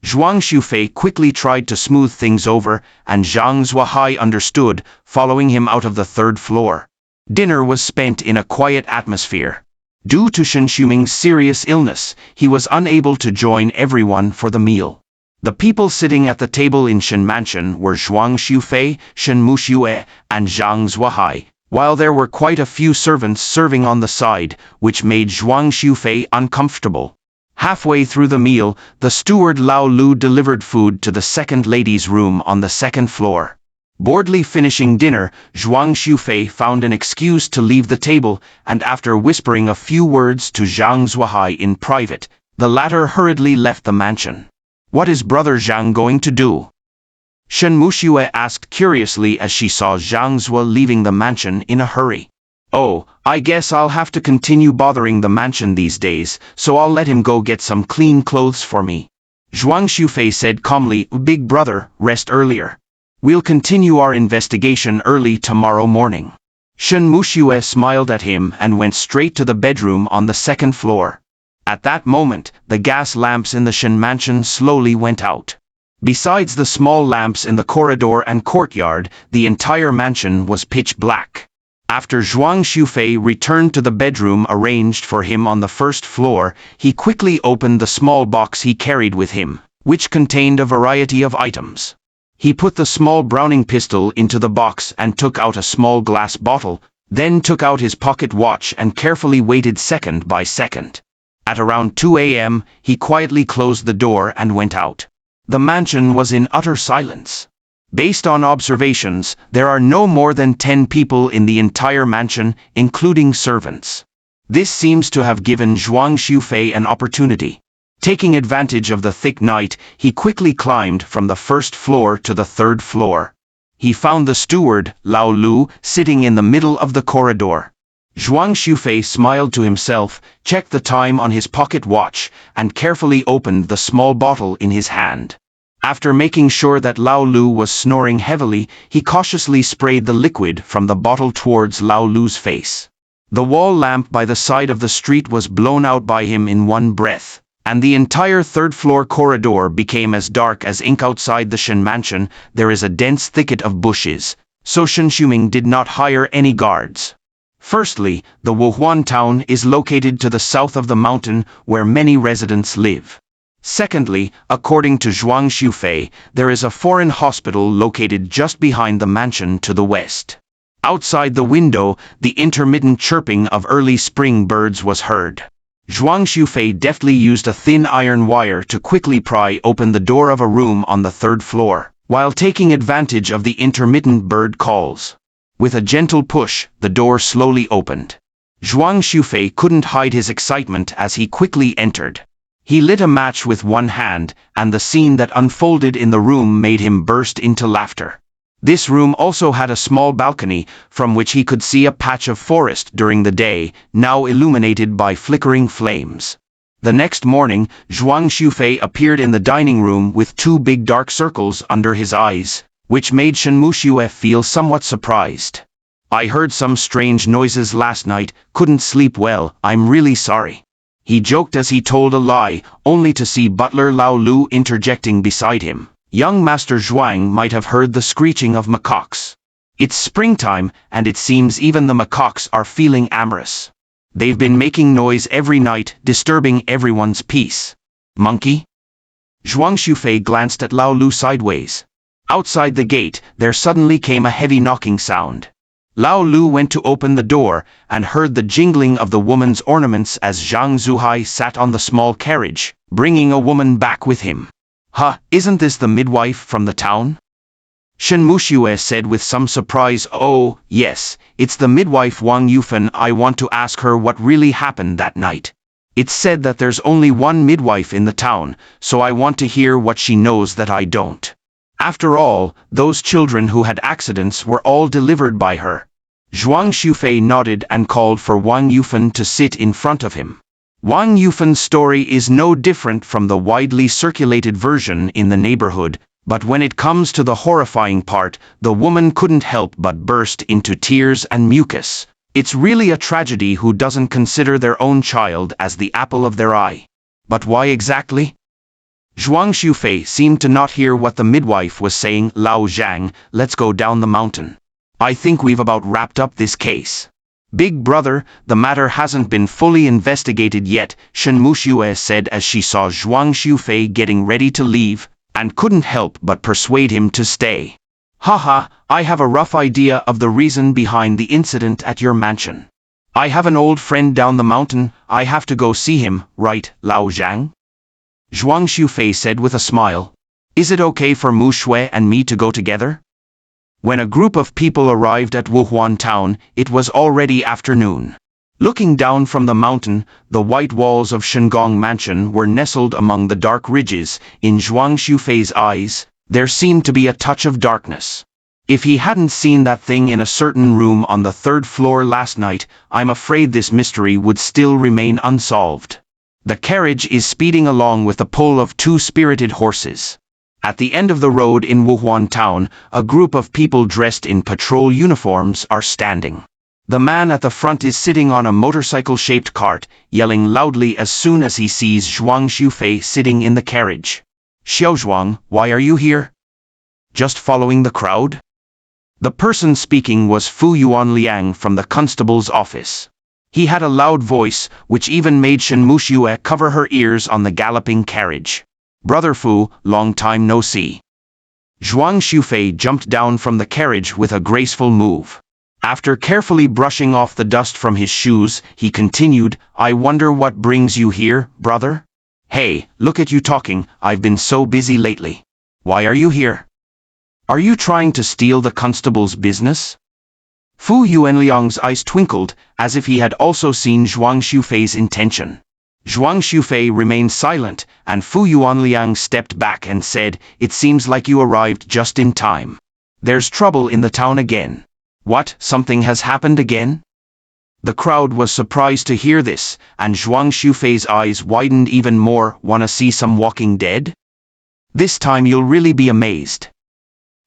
Zhuang Xiufei quickly tried to smooth things over, and Zhang Zuohai understood, following him out of the third floor. Dinner was spent in a quiet atmosphere. Due to Shen Shuming's serious illness, he was unable to join everyone for the meal. The people sitting at the table in Shen Mansion were Zhuang Xiufei, Shen Muxue, and Zhang Zuohai, while there were quite a few servants serving on the side, which made Zhuang Xiufei uncomfortable. Halfway through the meal, the steward Lao Lu delivered food to the second lady's room on the second floor. Boredly finishing dinner, Zhuang Xiufei found an excuse to leave the table, and after whispering a few words to Zhang Zuohai in private, the latter hurriedly left the mansion. What is Brother Zhang going to do? Shen Muxue asked curiously as she saw Zhang Zuo leaving the mansion in a hurry. Oh, I guess I'll have to continue bothering the mansion these days, so I'll let him go get some clean clothes for me. Zhuang Xiufei said calmly, Big brother, rest earlier. We'll continue our investigation early tomorrow morning. Shen Muxue smiled at him and went straight to the bedroom on the second floor. At that moment, the gas lamps in the Shen mansion slowly went out. Besides the small lamps in the corridor and courtyard, the entire mansion was pitch black. After Zhuang Xiufei returned to the bedroom arranged for him on the first floor, he quickly opened the small box he carried with him, which contained a variety of items. He put the small Browning pistol into the box and took out a small glass bottle, then took out his pocket watch and carefully waited second by second. At around 2 a.m., he quietly closed the door and went out. The mansion was in utter silence. Based on observations, there are no more than 10 people in the entire mansion, including servants. This seems to have given Zhuang Xiufei an opportunity. Taking advantage of the thick night, he quickly climbed from the first floor to the third floor. He found the steward, Lao Lu, sitting in the middle of the corridor. Zhuang Xiufei smiled to himself, checked the time on his pocket watch, and carefully opened the small bottle in his hand. After making sure that Lao Lu was snoring heavily, he cautiously sprayed the liquid from the bottle towards Lao Lu's face. The wall lamp by the side of the street was blown out by him in one breath, and the entire third-floor corridor became as dark as ink. Outside the Shen mansion, there is a dense thicket of bushes, so Shen Shuming did not hire any guards. Firstly, the Wuhuan town is located to the south of the mountain where many residents live. Secondly, according to Zhuang Xiufei, there is a foreign hospital located just behind the mansion to the west. Outside the window, the intermittent chirping of early spring birds was heard. Zhuang Xiufei deftly used a thin iron wire to quickly pry open the door of a room on the third floor, while taking advantage of the intermittent bird calls. With a gentle push, the door slowly opened. Zhuang Xiufei couldn't hide his excitement as he quickly entered. He lit a match with one hand, and the scene that unfolded in the room made him burst into laughter. This room also had a small balcony, from which he could see a patch of forest during the day, now illuminated by flickering flames. The next morning, Zhuang Xiufei appeared in the dining room with two big dark circles under his eyes, which made Shen Muxue feel somewhat surprised. "I heard some strange noises last night, couldn't sleep well, I'm really sorry," he joked as he told a lie, only to see butler Lao Lu interjecting beside him. "Young Master Zhuang might have heard the screeching of macaques. It's springtime, and it seems even the macaques are feeling amorous. They've been making noise every night, disturbing everyone's peace. Monkey?" Zhuang Xiufei glanced at Lao Lu sideways. Outside the gate, there suddenly came a heavy knocking sound. Lao Lu went to open the door, and heard the jingling of the woman's ornaments as Zhang Zuhai sat on the small carriage, bringing a woman back with him. "Huh, isn't this the midwife from the town?" Shen Muxue said with some surprise. "Oh, yes, it's the midwife Wang Yufan. I want to ask her what really happened that night. It's said that there's only one midwife in the town, so I want to hear what she knows that I don't. After all, those children who had accidents were all delivered by her." Zhuang Xiufei nodded and called for Wang Yufan to sit in front of him. Wang Yufan's story is no different from the widely circulated version in the neighborhood, but when it comes to the horrifying part, the woman couldn't help but burst into tears and mucus. It's really a tragedy who doesn't consider their own child as the apple of their eye. But why exactly? Zhuang Xiufei seemed to not hear what the midwife was saying. "Lao Zhang, let's go down the mountain. I think we've about wrapped up this case." "Big brother, the matter hasn't been fully investigated yet," Shen Muxue said as she saw Zhuang Xiufei getting ready to leave, and couldn't help but persuade him to stay. "Haha, I have a rough idea of the reason behind the incident at your mansion. I have an old friend down the mountain, I have to go see him, right, Lao Zhang?" Zhuang Xiufei said with a smile. "Is it okay for Muxue and me to go together?" When a group of people arrived at Wuhuan town, it was already afternoon. Looking down from the mountain, the white walls of Shengong Mansion were nestled among the dark ridges. In Zhuang Xiufei's eyes, there seemed to be a touch of darkness. If he hadn't seen that thing in a certain room on the third floor last night, I'm afraid this mystery would still remain unsolved. The carriage is speeding along with the pull of two spirited horses. At the end of the road in Wuhuan town, a group of people dressed in patrol uniforms are standing. The man at the front is sitting on a motorcycle-shaped cart, yelling loudly as soon as he sees Zhuang Xiufei sitting in the carriage. "Xiao Zhuang, why are you here? Just following the crowd?" The person speaking was Fu Yuanliang from the constable's office. He had a loud voice, which even made Shen Muxue cover her ears on the galloping carriage. "Brother Fu, long time no see." Zhuang Xiufei jumped down from the carriage with a graceful move. After carefully brushing off the dust from his shoes, he continued, "I wonder what brings you here, brother? Hey, look at you talking, I've been so busy lately. Why are you here? Are you trying to steal the constable's business?" Fu Yuanliang's eyes twinkled, as if he had also seen Zhuang Xiufei's intention. Zhuang Xiufei remained silent, and Fu Yuanliang stepped back and said, "It seems like you arrived just in time. There's trouble in the town again." "What, something has happened again?" The crowd was surprised to hear this, and Zhuang Xiufei's eyes widened even more. "Wanna see some Walking Dead? This time you'll really be amazed."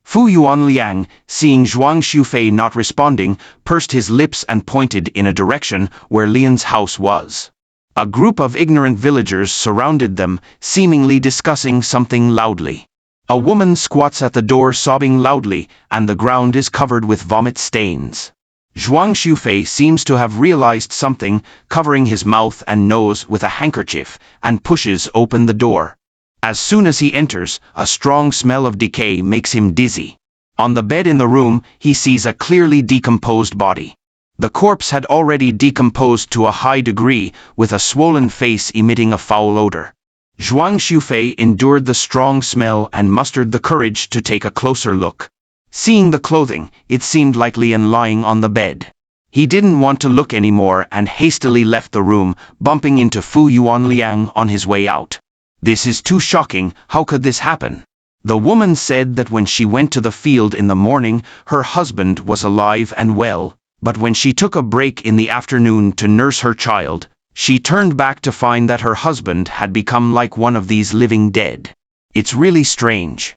Fu Yuanliang, seeing Zhuang Xiufei not responding, pursed his lips and pointed in a direction where Lian's house was. A group of ignorant villagers surrounded them, seemingly discussing something loudly. A woman squats at the door sobbing loudly, and the ground is covered with vomit stains. Zhuang Xiufei seems to have realized something, covering his mouth and nose with a handkerchief, and pushes open the door. As soon as he enters, a strong smell of decay makes him dizzy. On the bed in the room, he sees a clearly decomposed body. The corpse had already decomposed to a high degree, with a swollen face emitting a foul odor. Zhuang Xufei endured the strong smell and mustered the courage to take a closer look. Seeing the clothing, it seemed like Lian lying on the bed. He didn't want to look anymore and hastily left the room, bumping into Fu Yuanliang on his way out. This is too shocking, how could this happen? The woman said that when she went to the field in the morning, her husband was alive and well, but when she took a break in the afternoon to nurse her child, she turned back to find that her husband had become like one of these living dead. It's really strange.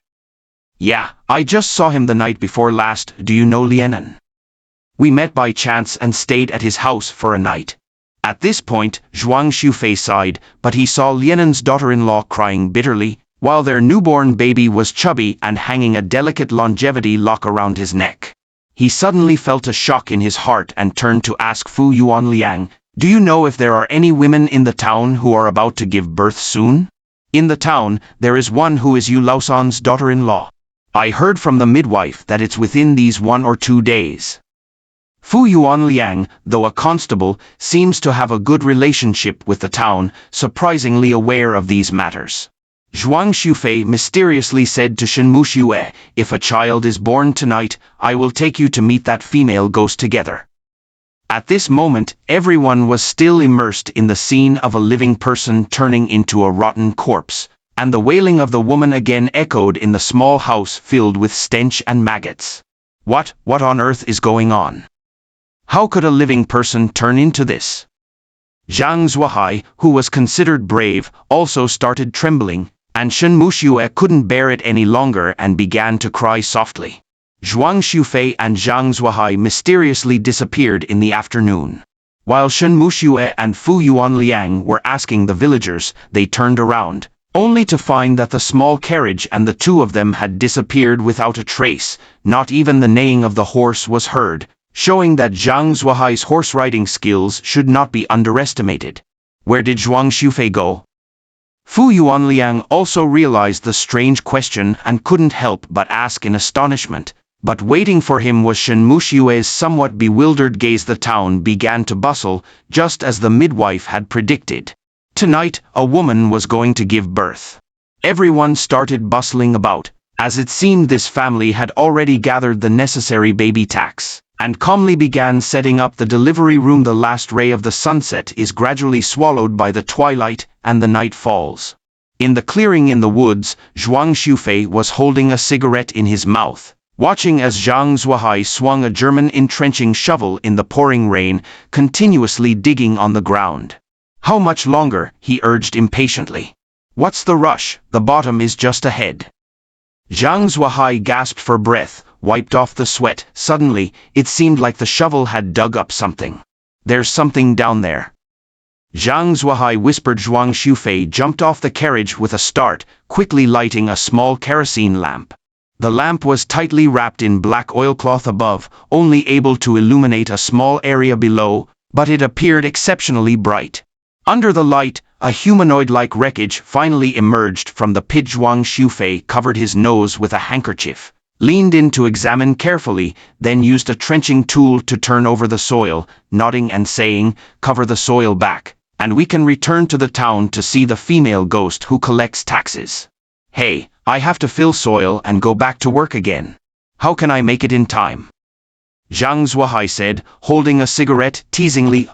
Yeah, I just saw him the night before last. Do you know Lianan? We met by chance and stayed at his house for a night. At this point, Zhuang Xufei sighed, but he saw Lianan's daughter-in-law crying bitterly, while their newborn baby was chubby and hanging a delicate longevity lock around his neck. He suddenly felt a shock in his heart and turned to ask Fu Yuanliang, "Do you know if there are any women in the town who are about to give birth soon?" "In the town, there is one who is Yu Laosan's daughter-in-law. I heard from the midwife that it's within these 1 or 2 days." Fu Yuanliang, though a constable, seems to have a good relationship with the town, surprisingly aware of these matters. Zhuang Xufei mysteriously said to Shen Muxue, "If a child is born tonight, I will take you to meet that female ghost together." At this moment, everyone was still immersed in the scene of a living person turning into a rotten corpse, and the wailing of the woman again echoed in the small house filled with stench and maggots. What on earth is going on? How could a living person turn into this? Zhang Zuohai, who was considered brave, also started trembling, and Shen Muxue couldn't bear it any longer and began to cry softly. Zhuang Xufei and Zhang Zuohai mysteriously disappeared in the afternoon. While Shen Muxue and Fu Yuanliang were asking the villagers, they turned around, only to find that the small carriage and the two of them had disappeared without a trace. Not even the neighing of the horse was heard, showing that Zhang Zuohai's horse-riding skills should not be underestimated. Where did Zhuang Xufei go? Fu Yuanliang also realized the strange question and couldn't help but ask in astonishment, but waiting for him was Shen Muxue's somewhat bewildered gaze. The town began to bustle, just as the midwife had predicted. Tonight, a woman was going to give birth. Everyone started bustling about, as it seemed this family had already gathered the necessary baby tax, and calmly began setting up the delivery room. The last ray of the sunset is gradually swallowed by the twilight, and the night falls. In the clearing in the woods, Zhuang Xufei was holding a cigarette in his mouth, watching as Zhang Zuohai swung a German entrenching shovel in the pouring rain, continuously digging on the ground. "How much longer?" he urged impatiently. "What's the rush? The bottom is just ahead." Zhang Zuohai gasped for breath, wiped off the sweat. Suddenly, it seemed like the shovel had dug up something. "There's something down there." Zhang Zuohai whispered. Zhuang Xufei jumped off the carriage with a start, quickly lighting a small kerosene lamp. The lamp was tightly wrapped in black oilcloth above, only able to illuminate a small area below, but it appeared exceptionally bright. Under the light, a humanoid-like wreckage finally emerged from the pit. Zhuang Xufei covered his nose with a handkerchief, leaned in to examine carefully, then used a trenching tool to turn over the soil, nodding and saying, "Cover the soil back, and we can return to the town to see the female ghost who collects taxes." "Hey, I have to fill soil and go back to work again. How can I make it in time?" Zhang Zuohai said, holding a cigarette teasingly.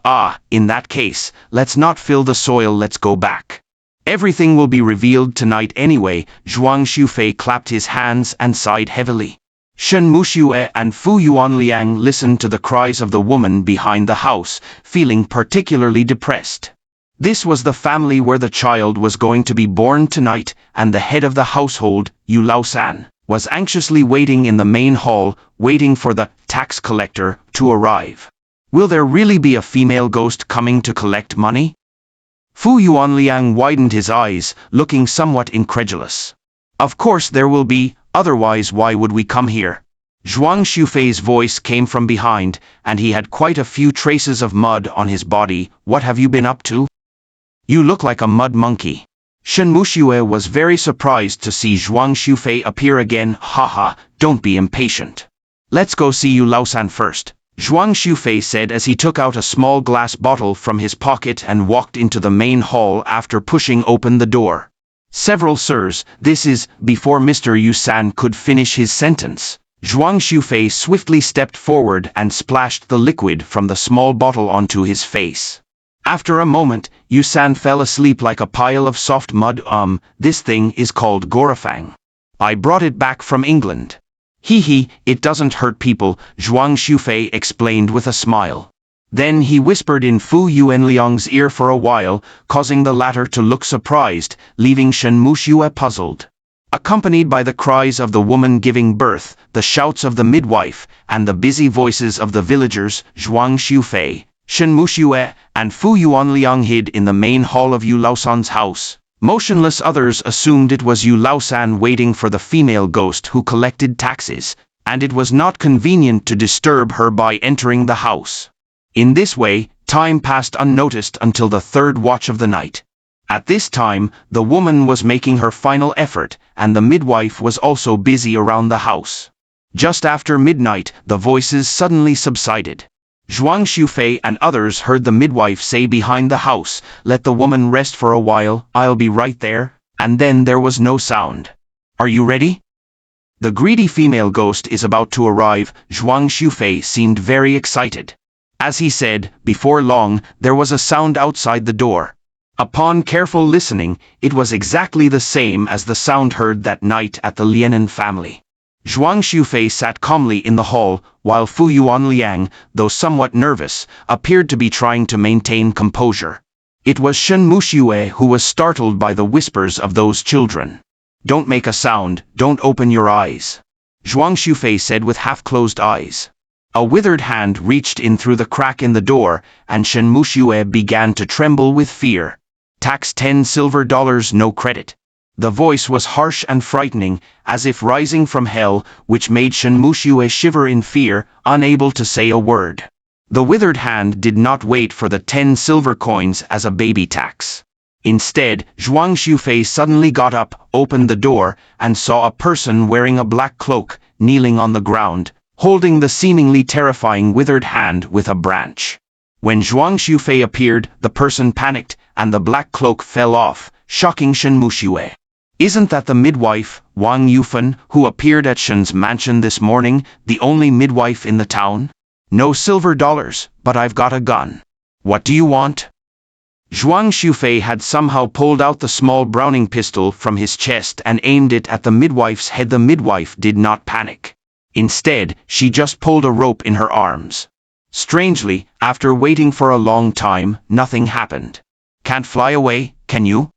In that case, let's not fill the soil, let's go back. Everything will be revealed tonight anyway." Zhuang Xufei clapped his hands and sighed heavily. Shen Muxue and Fu Yuanliang listened to the cries of the woman behind the house, feeling particularly depressed. This was the family where the child was going to be born tonight, and the head of the household, Yu Laosan, was anxiously waiting in the main hall, waiting for the tax collector to arrive. Will there really be a female ghost coming to collect money? Fu Yuanliang widened his eyes, looking somewhat incredulous. "Of course there will be, otherwise why would we come here?" Zhuang Xufei's voice came from behind, and he had quite a few traces of mud on his body. "What have you been up to? You look like a mud monkey." Shen Muxue was very surprised to see Zhuang Xiufei appear again. Haha, don't be impatient. Let's go see Yu Laosan first, Zhuang Xiufei said as he took out a small glass bottle from his pocket and walked into the main hall after pushing open the door. Several sirs, this is, before Mr. Yu San could finish his sentence. Zhuang Xiufei swiftly stepped forward and splashed the liquid from the small bottle onto his face. After a moment, Yu San fell asleep like a pile of soft mud. This thing is called Gorafang. I brought it back from England. Hee, it doesn't hurt people, Zhuang Xiufei explained with a smile. Then he whispered in Fu Yuanliang's ear for a while, causing the latter to look surprised, leaving Shen Muxue puzzled. Accompanied by the cries of the woman giving birth, the shouts of the midwife, and the busy voices of the villagers, Zhuang Xiufei, Shen Muxue, and Fu Yuanliang hid in the main hall of Yu Laosan's house. Motionless others assumed it was Yu Laosan waiting for the female ghost who collected taxes, and it was not convenient to disturb her by entering the house. In this way, time passed unnoticed until the third watch of the night. At this time, the woman was making her final effort, and the midwife was also busy around the house. Just after midnight, the voices suddenly subsided. Zhuang Xiufei and others heard the midwife say behind the house, "Let the woman rest for a while, I'll be right there," and then there was no sound. "Are you ready? The greedy female ghost is about to arrive." Zhuang Xiufei seemed very excited. As he said, before long, there was a sound outside the door. Upon careful listening, it was exactly the same as the sound heard that night at the Lianen family. Zhuang Xiufei sat calmly in the hall, while Fu Yuanliang, though somewhat nervous, appeared to be trying to maintain composure. It was Shen Muxue who was startled by the whispers of those children. "Don't make a sound, don't open your eyes," Zhuang Xiufei said with half-closed eyes. A withered hand reached in through the crack in the door, and Shen Muxue began to tremble with fear. "Tax $10 no credit." The voice was harsh and frightening, as if rising from hell, which made Shen Muxue shiver in fear, unable to say a word. The withered hand did not wait for the 10 silver coins as a baby tax. Instead, Zhuang Xiufei suddenly got up, opened the door, and saw a person wearing a black cloak, kneeling on the ground, holding the seemingly terrifying withered hand with a branch. When Zhuang Xiufei appeared, the person panicked, and the black cloak fell off, shocking Shen Muxue. "Isn't that the midwife, Wang Yufan, who appeared at Shen's mansion this morning, the only midwife in the town? No silver dollars, but I've got a gun. What do you want?" Zhuang Xiufei had somehow pulled out the small Browning pistol from his chest and aimed it at the midwife's head. The midwife did not panic. Instead, she just pulled a rope in her arms. Strangely, after waiting for a long time, nothing happened. "Can't fly away, can you?"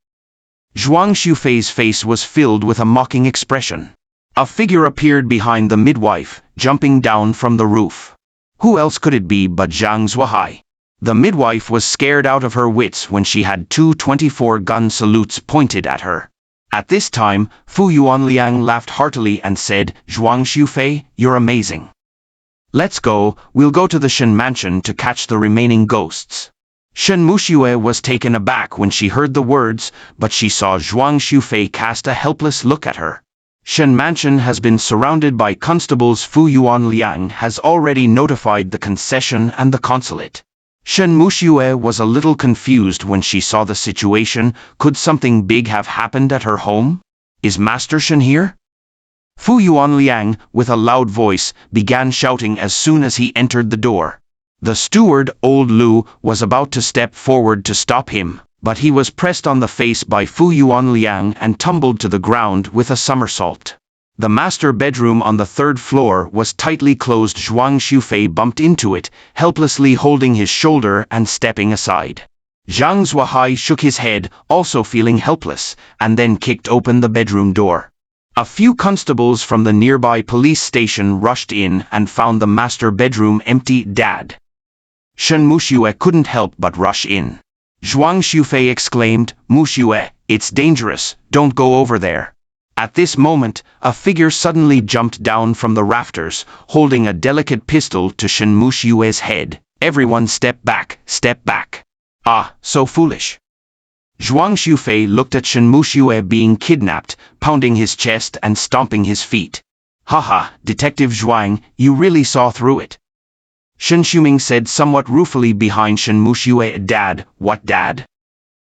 Zhuang Xiufei's face was filled with a mocking expression. A figure appeared behind the midwife, jumping down from the roof. Who else could it be but Zhang Zuohai? The midwife was scared out of her wits when she had two 24-gun salutes pointed at her. At this time, Fu Yuanliang laughed heartily and said, "Zhuang Xiufei, you're amazing. Let's go, we'll go to the Shen mansion to catch the remaining ghosts." Shen Muxue was taken aback when she heard the words, but she saw Zhuang Xiufei cast a helpless look at her. Shen mansion has been surrounded by constables. Fu Yuanliang has already notified the concession and the consulate. Shen Muxue was a little confused when she saw the situation. Could something big have happened at her home? "Is Master Shen here?" Fu Yuanliang, with a loud voice, began shouting as soon as he entered the door. The steward, old Lu, was about to step forward to stop him, but he was pressed on the face by Fu Yuanliang and tumbled to the ground with a somersault. The master bedroom on the 3rd floor was tightly closed. Zhuang Xiufei bumped into it, helplessly holding his shoulder and stepping aside. Zhang Zuohai shook his head, also feeling helpless, and then kicked open the bedroom door. A few constables from the nearby police station rushed in and found the master bedroom empty. "Dad." Shen Muxue couldn't help but rush in. Zhuang Xiufei exclaimed, "Muxue, it's dangerous, don't go over there." At this moment, a figure suddenly jumped down from the rafters, holding a delicate pistol to Shen Muxue's head. "Everyone step back, step back." "Ah, so foolish." Zhuang Xiufei looked at Shen Muxue being kidnapped, pounding his chest and stomping his feet. Haha, Detective Zhuang, you really saw through it. Shen Xiuming said somewhat ruefully behind Shen Muxue. Dad, what dad?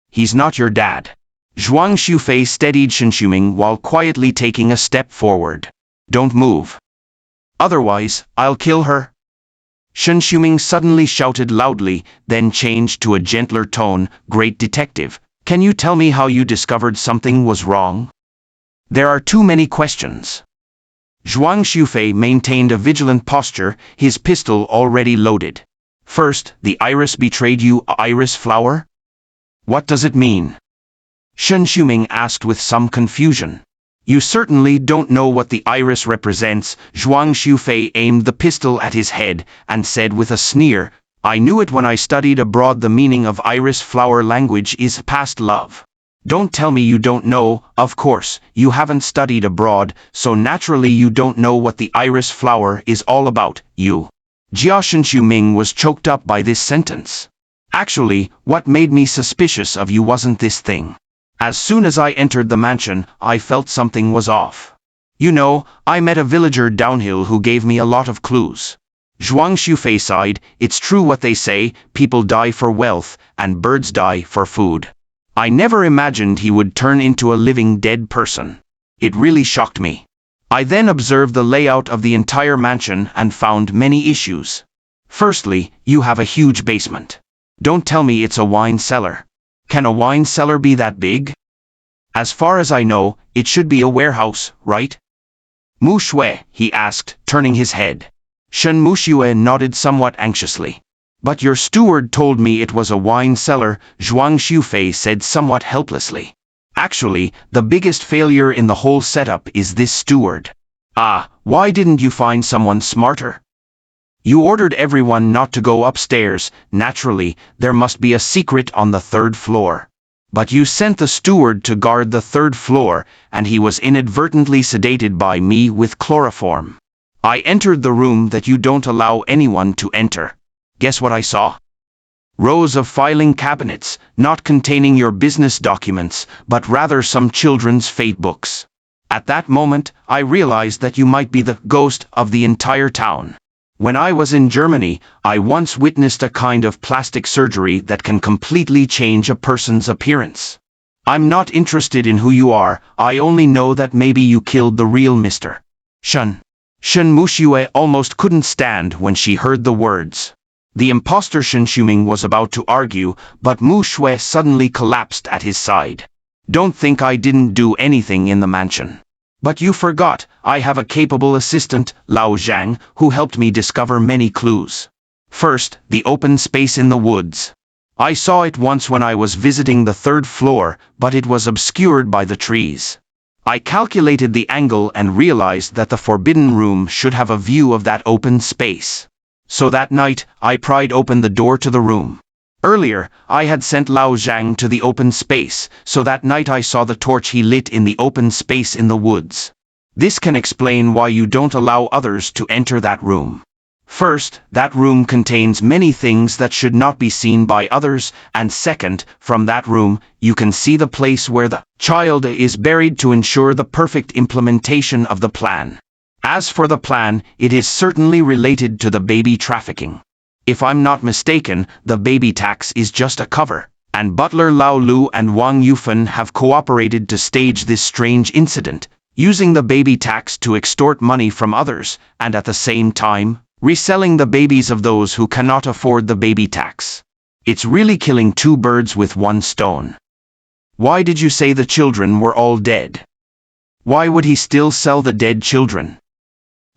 He's not your dad. Zhuang Xiufei steadied Shen Xiuming while quietly taking a step forward. Don't move. Otherwise, I'll kill her. Shen Xiuming suddenly shouted loudly, then changed to a gentler tone. Great detective, can you tell me how you discovered something was wrong? There are too many questions. Zhuang Xiufei maintained a vigilant posture, his pistol already loaded. First, the iris betrayed you. Iris flower? What does it mean? Shen Xiuming asked with some confusion. You certainly don't know what the iris represents. Zhuang Xiufei aimed the pistol at his head and said with a sneer, I knew it when I studied abroad. The meaning of iris flower language is past love. Don't tell me you don't know. Of course, you haven't studied abroad, so naturally you don't know what the iris flower is all about. You. Jia Shen Xiuming was choked up by this sentence. Actually, what made me suspicious of you wasn't this thing. As soon as I entered the mansion, I felt something was off. You know, I met a villager downhill who gave me a lot of clues. Zhuang Xiufei sighed. It's true what they say, people die for wealth, and birds die for food. I never imagined he would turn into a living dead person. It really shocked me. I then observed the layout of the entire mansion and found many issues. Firstly, you have a huge basement. Don't tell me it's a wine cellar. Can a wine cellar be that big? As far as I know, it should be a warehouse, right? Mu Shui, he asked, turning his head. Shen Muxue nodded somewhat anxiously. But your steward told me it was a wine cellar, Zhuang Xiufei said somewhat helplessly. Actually, the biggest failure in the whole setup is this steward. Ah, why didn't you find someone smarter? You ordered everyone not to go upstairs. Naturally, there must be a secret on the 3rd floor. But you sent the steward to guard the 3rd floor, and he was inadvertently sedated by me with chloroform. I entered the room that you don't allow anyone to enter. Guess what I saw? Rows of filing cabinets, not containing your business documents, but rather some children's fate books. At that moment, I realized that you might be the ghost of the entire town. When I was in Germany, I once witnessed a kind of plastic surgery that can completely change a person's appearance. I'm not interested in who you are, I only know that maybe you killed the real Mr. Shen. Shen Muxue almost couldn't stand when she heard the words. The imposter Shen Xiuming was about to argue, but Mu Shui suddenly collapsed at his side. Don't think I didn't do anything in the mansion. But you forgot, I have a capable assistant, Lao Zhang, who helped me discover many clues. First, the open space in the woods. I saw it once when I was visiting the 3rd floor, but it was obscured by the trees. I calculated the angle and realized that the forbidden room should have a view of that open space. So that night, I pried open the door to the room. Earlier, I had sent Lao Zhang to the open space, so that night I saw the torch he lit in the open space in the woods. This can explain why you don't allow others to enter that room. First, that room contains many things that should not be seen by others, and second, from that room, you can see the place where the child is buried to ensure the perfect implementation of the plan. As for the plan, it is certainly related to the baby trafficking. If I'm not mistaken, the baby tax is just a cover, and Butler Lao Lu and Wang Yufan have cooperated to stage this strange incident, using the baby tax to extort money from others, and at the same time, reselling the babies of those who cannot afford the baby tax. It's really killing 2 birds with 1 stone. Why did you say the children were all dead? Why would he still sell the dead children?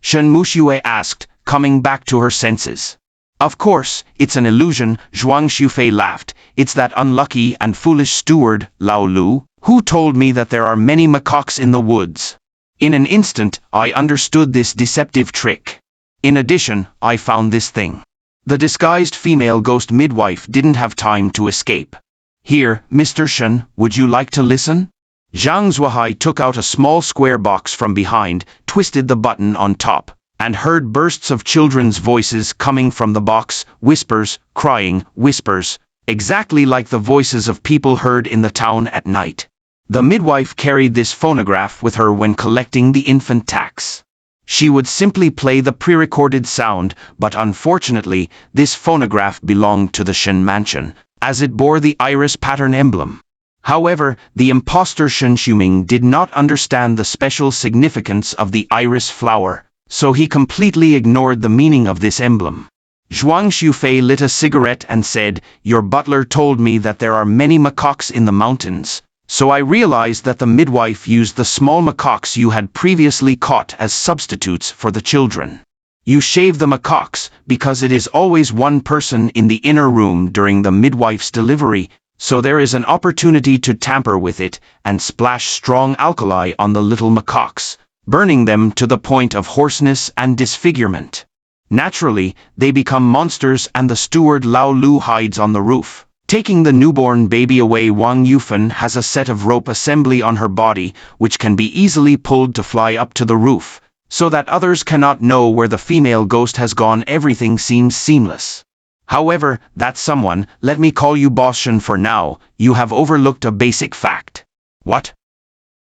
Shen Muxue asked, coming back to her senses. Of course, it's an illusion, Zhuang Xiufei laughed. It's that unlucky and foolish steward, Lao Lu, who told me that there are many macaques in the woods. In an instant, I understood this deceptive trick. In addition, I found this thing. The disguised female ghost midwife didn't have time to escape. Here, Mr. Shen, would you like to listen? Zhang Zuohai took out a small square box from behind, twisted the button on top, and heard bursts of children's voices coming from the box, whispers, crying, whispers, exactly like the voices of people heard in the town at night. The midwife carried this phonograph with her when collecting the infant tax. She would simply play the pre-recorded sound, but unfortunately, this phonograph belonged to the Shen mansion, as it bore the iris pattern emblem. However, the impostor Shen Shuming did not understand the special significance of the iris flower, so he completely ignored the meaning of this emblem. Zhuang Xiufei lit a cigarette and said, "Your butler told me that there are many macaques in the mountains, so I realized that the midwife used the small macaques you had previously caught as substitutes for the children. You shave the macaques because it is always one person in the inner room during the midwife's delivery, so there is an opportunity to tamper with it and splash strong alkali on the little macaques, burning them to the point of hoarseness and disfigurement. Naturally, they become monsters and the steward Lao Lu hides on the roof. Taking the newborn baby away, Wang Yufen has a set of rope assembly on her body which can be easily pulled to fly up to the roof, so that others cannot know where the female ghost has gone. Everything seems seamless. However, that someone, let me call you Boss Shen for now, you have overlooked a basic fact." "What?"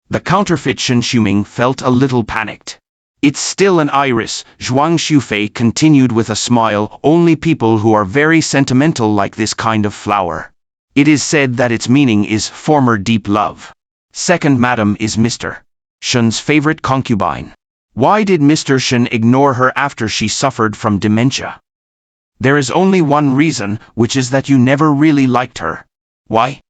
The counterfeit Shen Shuming felt a little panicked. "It's still an iris," Zhuang Xiufei continued with a smile. "Only people who are very sentimental like this kind of flower. It is said that its meaning is former deep love. Second Madam is Mr. Shen's favorite concubine. Why did Mr. Shen ignore her after she suffered from dementia? There is only one reason, which is that you never really liked her. Why?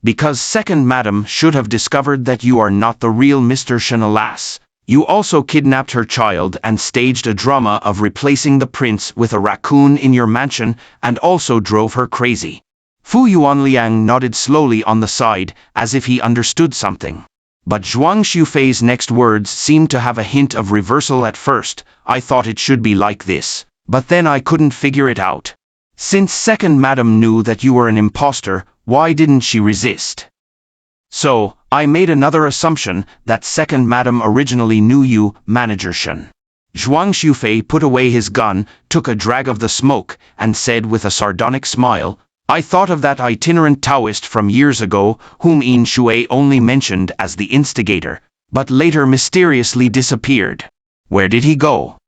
Because Second Madam should have discovered that you are not the real Mr. Shen. Alas, you also kidnapped her child and staged a drama of replacing the prince with a raccoon in your mansion, and also drove her crazy." Fu Yuanliang nodded slowly on the side, as if he understood something. But Zhuang Xiufei's next words seemed to have a hint of reversal. "At first, I thought it should be like this, but then I couldn't figure it out. Since Second Madam knew that you were an impostor, why didn't she resist? So, I made another assumption, that Second Madam originally knew you, Manager Shen." Zhuang Xiufei put away his gun, took a drag of the smoke, and said with a sardonic smile, "I thought of that itinerant Taoist from years ago, whom Yin Shui only mentioned as the instigator, but later mysteriously disappeared. Where did he go?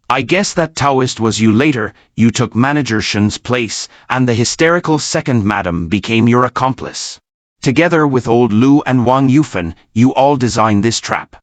I guess that Taoist was you. Later, you took Manager Shen's place, and the hysterical Second Madam became your accomplice. Together with old Lu and Wang Yufen, you all designed this trap.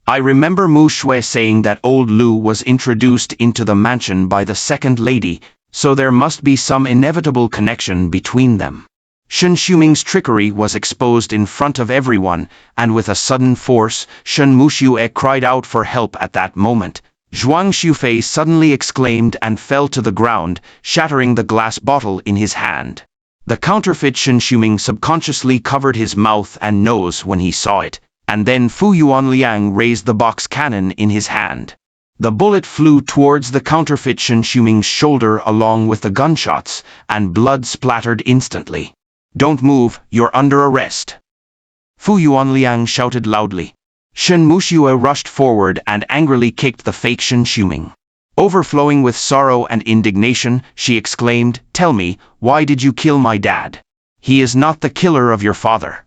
I remember Mu Shui saying that old Lu was introduced into the mansion by the second lady, so there must be some inevitable connection between them." Shen Shuming's trickery was exposed in front of everyone, and with a sudden force, Shen Muxue cried out for help. At that moment, Zhuang Xiufei suddenly exclaimed and fell to the ground, shattering the glass bottle in his hand. The counterfeit Shen Shuming subconsciously covered his mouth and nose when he saw it, and then Fu Yuanliang raised the box cannon in his hand. The bullet flew towards the counterfeit Shen Shuming's shoulder along with the gunshots, and blood splattered instantly. "Don't move, you're under arrest!" Fu Yuanliang shouted loudly. Shen Muxue rushed forward and angrily kicked the fake Shen Shuming. Overflowing with sorrow and indignation, she exclaimed, "Tell me, why did you kill my dad? He is not the killer of your father."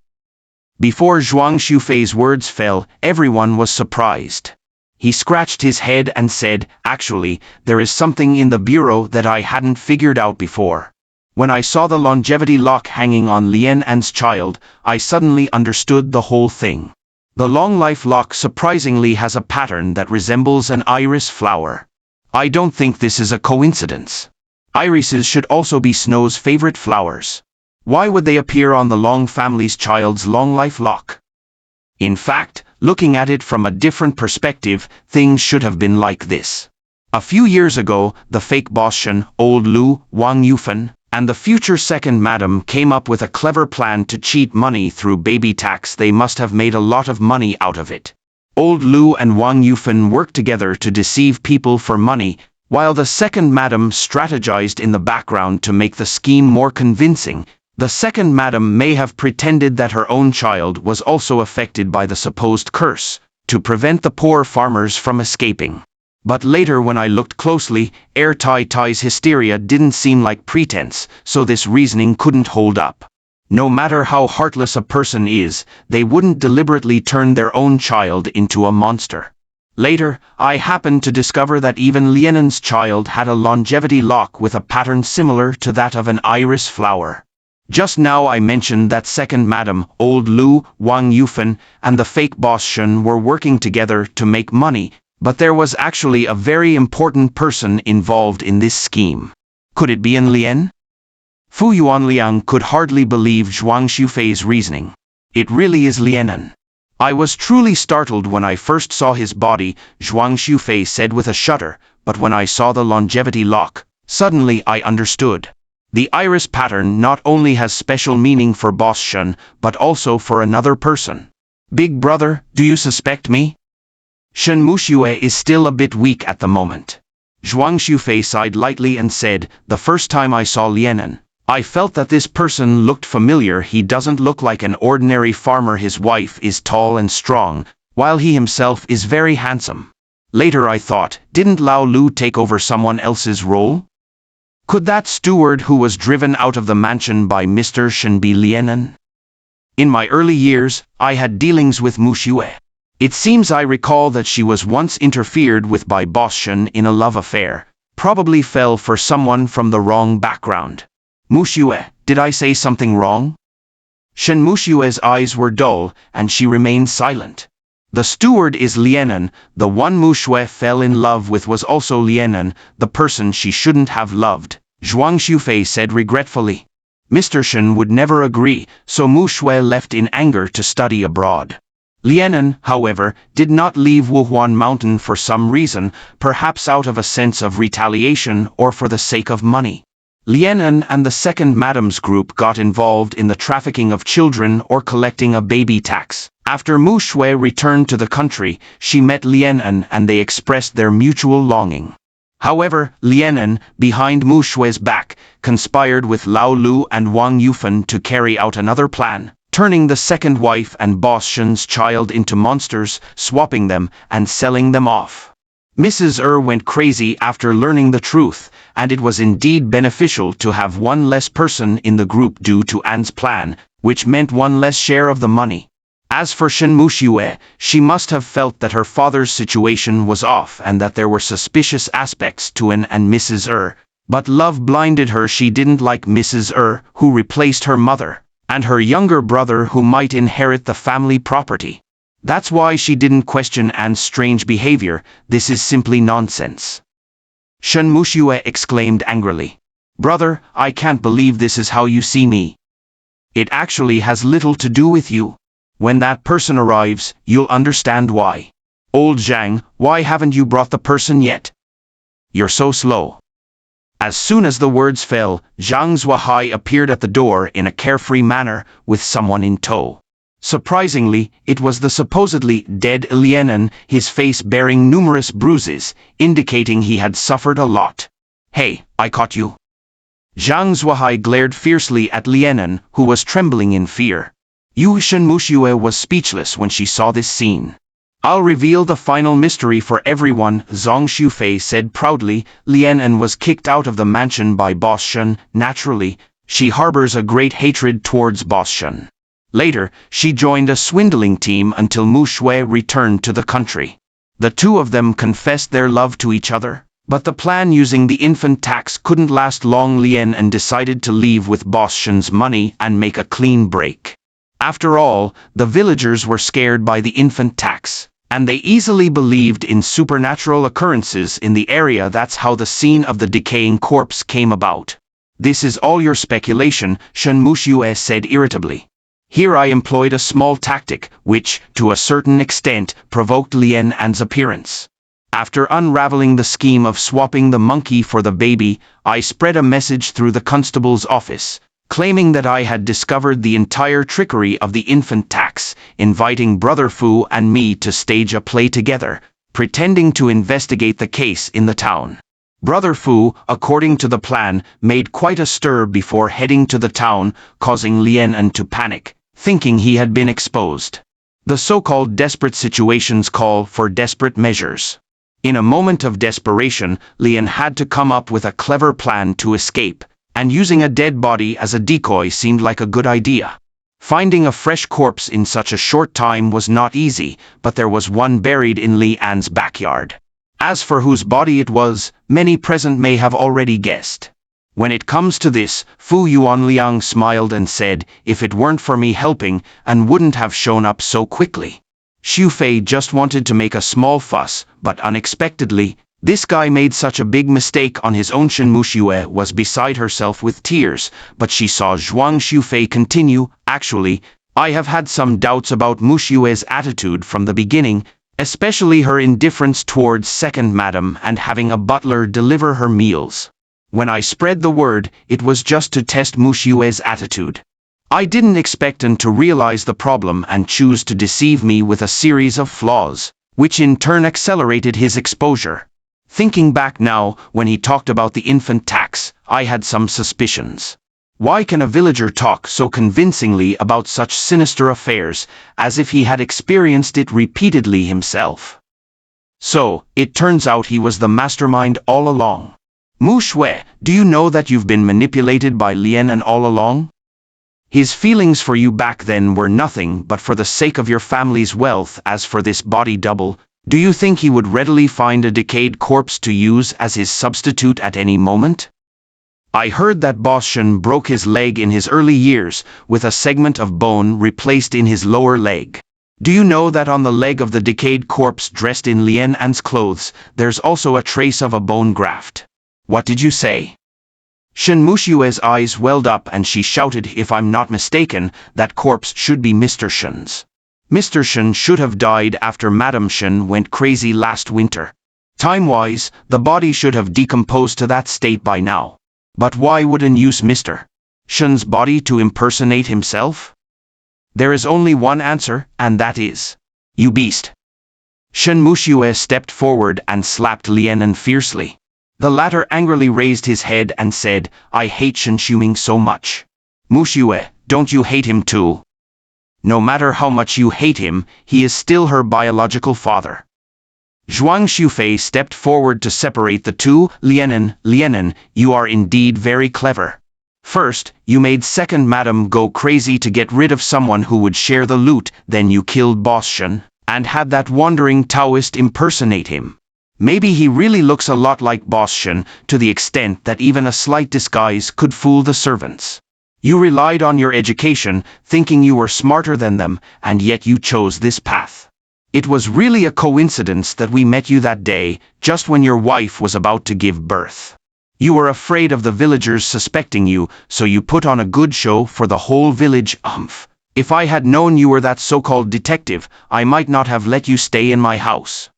Before Zhuang Xiufei's words fell, everyone was surprised. He scratched his head and said, "Actually, there is something in the bureau that I hadn't figured out before. When I saw the longevity lock hanging on Lian An's child, I suddenly understood the whole thing. The long life lock surprisingly has a pattern that resembles an iris flower. I don't think this is a coincidence. Irises should also be Snow's favorite flowers. Why would they appear on the Long family's child's long life lock? In fact, looking at it from a different perspective, things should have been like this. A few years ago, the fake Boss Shen, old Lu, Wang Yufen, and the future Second Madam came up with a clever plan to cheat money through baby tax. They must have made a lot of money out of it. Old Lu and Wang Yufen worked together to deceive people for money, while the Second Madam strategized in the background to make the scheme more convincing. The Second Madam may have pretended that her own child was also affected by the supposed curse, to prevent the poor farmers from escaping. But later when I looked closely, Tai Tai's hysteria didn't seem like pretense, so this reasoning couldn't hold up. No matter how heartless a person is, they wouldn't deliberately turn their own child into a monster. Later, I happened to discover that even Lianen's child had a longevity lock with a pattern similar to that of an iris flower. Just now I mentioned that second madam, old Lu, Wang Yufan, and the fake boss Shen were working together to make money, but there was actually a very important person involved in this scheme. Could it be in Lien? Fu Yuanliang could hardly believe Zhuang Xufei's reasoning. It really is Lianen. I was truly startled when I first saw his body, Zhuang Xufei said with a shudder, but when I saw the longevity lock, suddenly I understood. The iris pattern not only has special meaning for Boss Shen, but also for another person. Big brother, do you suspect me? Shen Muxue is still a bit weak at the moment. Zhuang Xufei sighed lightly and said, the first time I saw Lianen, I felt that this person looked familiar. He doesn't look like an ordinary farmer. His wife is tall and strong, while he himself is very handsome. Later I thought, didn't Lao Lu take over someone else's role? Could that steward who was driven out of the mansion by Mr. Shen be Lianen? In my early years, I had dealings with Muxue. It seems I recall that she was once interfered with by Boss Shen in a love affair, probably fell for someone from the wrong background. Muxue, did I say something wrong? Shen Muxue's eyes were dull, and she remained silent. The steward is Lianen. The one Muxue fell in love with was also Lianen, the person she shouldn't have loved, Zhuang Xufei said regretfully. Mr. Shen would never agree, so Muxue left in anger to study abroad. Lianen, however, did not leave Wuhuan Mountain for some reason, perhaps out of a sense of retaliation or for the sake of money. Lianen and the second madam's group got involved in the trafficking of children or collecting a baby tax. After Muxue returned to the country, she met Lianen and they expressed their mutual longing. However, Lianen, behind Muxue's back, conspired with Lao Lu and Wang Yufan to carry out another plan, turning the second wife and Boss Shen's child into monsters, swapping them, and selling them off. Mrs. Went crazy after learning the truth, and it was indeed beneficial to have one less person in the group due to An's plan, which meant one less share of the money. As for Shen Muxue, she must have felt that her father's situation was off and that there were suspicious aspects to An and Mrs. But love blinded her. She didn't like Mrs. who replaced her mother, and her younger brother who might inherit the family property. That's why she didn't question An's strange behavior. This is simply nonsense. Shen Muxue exclaimed angrily. Brother, I can't believe this is how you see me. It actually has little to do with you. When that person arrives, you'll understand why. Old Zhang, why haven't you brought the person yet? You're so slow. As soon as the words fell, Zhang Zuohai appeared at the door in a carefree manner, with someone in tow. Surprisingly, it was the supposedly dead Lianen, his face bearing numerous bruises, indicating he had suffered a lot. Hey, I caught you. Zhang Zuohai glared fiercely at Lianen, who was trembling in fear. Shen Muxue was speechless when she saw this scene. I'll reveal the final mystery for everyone, Zhang Xufei said proudly. Lianen was kicked out of the mansion by Boss Shen. Naturally, she harbors a great hatred towards Boss Shen. Later, she joined a swindling team until Muxue returned to the country. The two of them confessed their love to each other, but the plan using the infant tax couldn't last long. Lianen decided to leave with Boss Shen's money and make a clean break. After all, the villagers were scared by the infant tax, and they easily believed in supernatural occurrences in the area. That's how the scene of the decaying corpse came about. This is all your speculation, Shen Muxue said irritably. Here I employed a small tactic, which, to a certain extent, provoked Lianen's appearance. After unraveling the scheme of swapping the monkey for the baby, I spread a message through the constable's office, claiming that I had discovered the entire trickery of the infant tax, inviting Brother Fu and me to stage a play together, pretending to investigate the case in the town. Brother Fu, according to the plan, made quite a stir before heading to the town, causing Lianen to panic, thinking he had been exposed. The so-called desperate situations call for desperate measures. In a moment of desperation, Lian had to come up with a clever plan to escape, and using a dead body as a decoy seemed like a good idea. Finding a fresh corpse in such a short time was not easy, but there was one buried in Lian's backyard. As for whose body it was, many present may have already guessed. When it comes to this, Fu Yuanliang smiled and said, if it weren't for me helping, and wouldn't have shown up so quickly. Xu Fei just wanted to make a small fuss, but unexpectedly, this guy made such a big mistake on his own. Shen Muxue was beside herself with tears, but she saw Zhuang Xufei continue, actually, I have had some doubts about Muxue's attitude from the beginning, especially her indifference towards second madam and having a butler deliver her meals. When I spread the word, it was just to test Muxue's attitude. I didn't expect him to realize the problem and choose to deceive me with a series of flaws, which in turn accelerated his exposure. Thinking back now, when he talked about the infant tax, I had some suspicions. Why can a villager talk so convincingly about such sinister affairs, as if he had experienced it repeatedly himself? So, it turns out he was the mastermind all along. Mu Shui, do you know that you've been manipulated by Lian all along? His feelings for you back then were nothing but for the sake of your family's wealth. As for this body double, do you think he would readily find a decayed corpse to use as his substitute at any moment? I heard that Boss Shen broke his leg in his early years, with a segment of bone replaced in his lower leg. Do you know that on the leg of the decayed corpse dressed in Lian An's clothes, there's also a trace of a bone graft? What did you say? Shen Muxue's eyes welled up and she shouted, if I'm not mistaken, that corpse should be Mr. Shen's. Mr. Shen should have died after Madam Shen went crazy last winter. Time-wise, the body should have decomposed to that state by now. But why wouldn't use Mr. Shen's body to impersonate himself? There is only one answer, and that is, you beast. Shen Muxue stepped forward and slapped Lian fiercely. The latter angrily raised his head and said, I hate Shen Xiuming so much. Muxue, don't you hate him too? No matter how much you hate him, he is still her biological father. Zhuang Xufei stepped forward to separate the two. Lian, you are indeed very clever. First, you made second madam go crazy to get rid of someone who would share the loot, then you killed Boss Shen, and had that wandering Taoist impersonate him. Maybe he really looks a lot like Boss Shen, to the extent that even a slight disguise could fool the servants. You relied on your education, thinking you were smarter than them, and yet you chose this path. It was really a coincidence that we met you that day, just when your wife was about to give birth. You were afraid of the villagers suspecting you, so you put on a good show for the whole village. If I had known you were that so-called detective, I might not have let you stay in my house.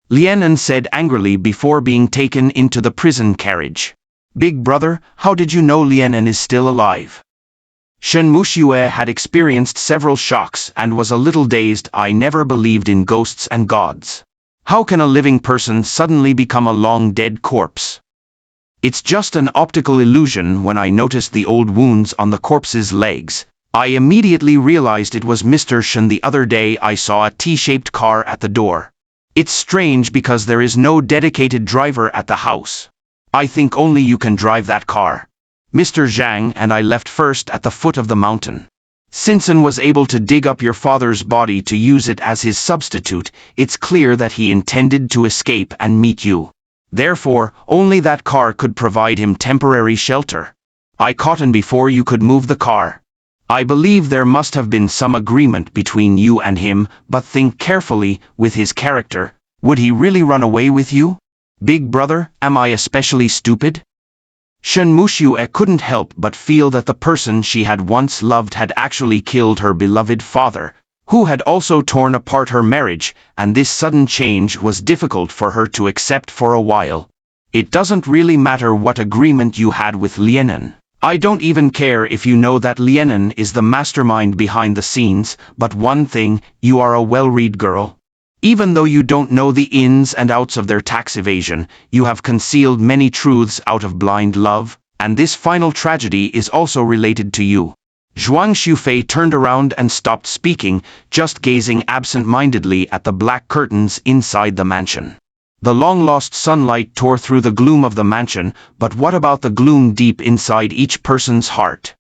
Lian said angrily before being taken into the prison carriage. Big brother, how did you know Lian is still alive? Shen Muxue had experienced several shocks and was a little dazed. I never believed in ghosts and gods. How can a living person suddenly become a long-dead corpse? It's just an optical illusion. When I noticed the old wounds on the corpse's legs, I immediately realized it was Mr. Shen. The other day I saw a T-shaped car at the door. It's strange because there is no dedicated driver at the house. I think only you can drive that car. Mr. Zhang and I left first at the foot of the mountain. Sinsen was able to dig up your father's body to use it as his substitute. It's clear that he intended to escape and meet you. Therefore, only that car could provide him temporary shelter. I caught him before you could move the car. I believe there must have been some agreement between you and him, but think carefully, with his character, would he really run away with you? Big brother, am I especially stupid? Shen Muxue couldn't help but feel that the person she had once loved had actually killed her beloved father, who had also torn apart her marriage, and this sudden change was difficult for her to accept for a while. It doesn't really matter what agreement you had with Lian. I don't even care if you know that Lian is the mastermind behind the scenes, but one thing, you are a well-read girl. Even though you don't know the ins and outs of their tax evasion, you have concealed many truths out of blind love, and this final tragedy is also related to you. Zhuang Xufei turned around and stopped speaking, just gazing absent-mindedly at the black curtains inside the mansion. The long-lost sunlight tore through the gloom of the mansion, but what about the gloom deep inside each person's heart?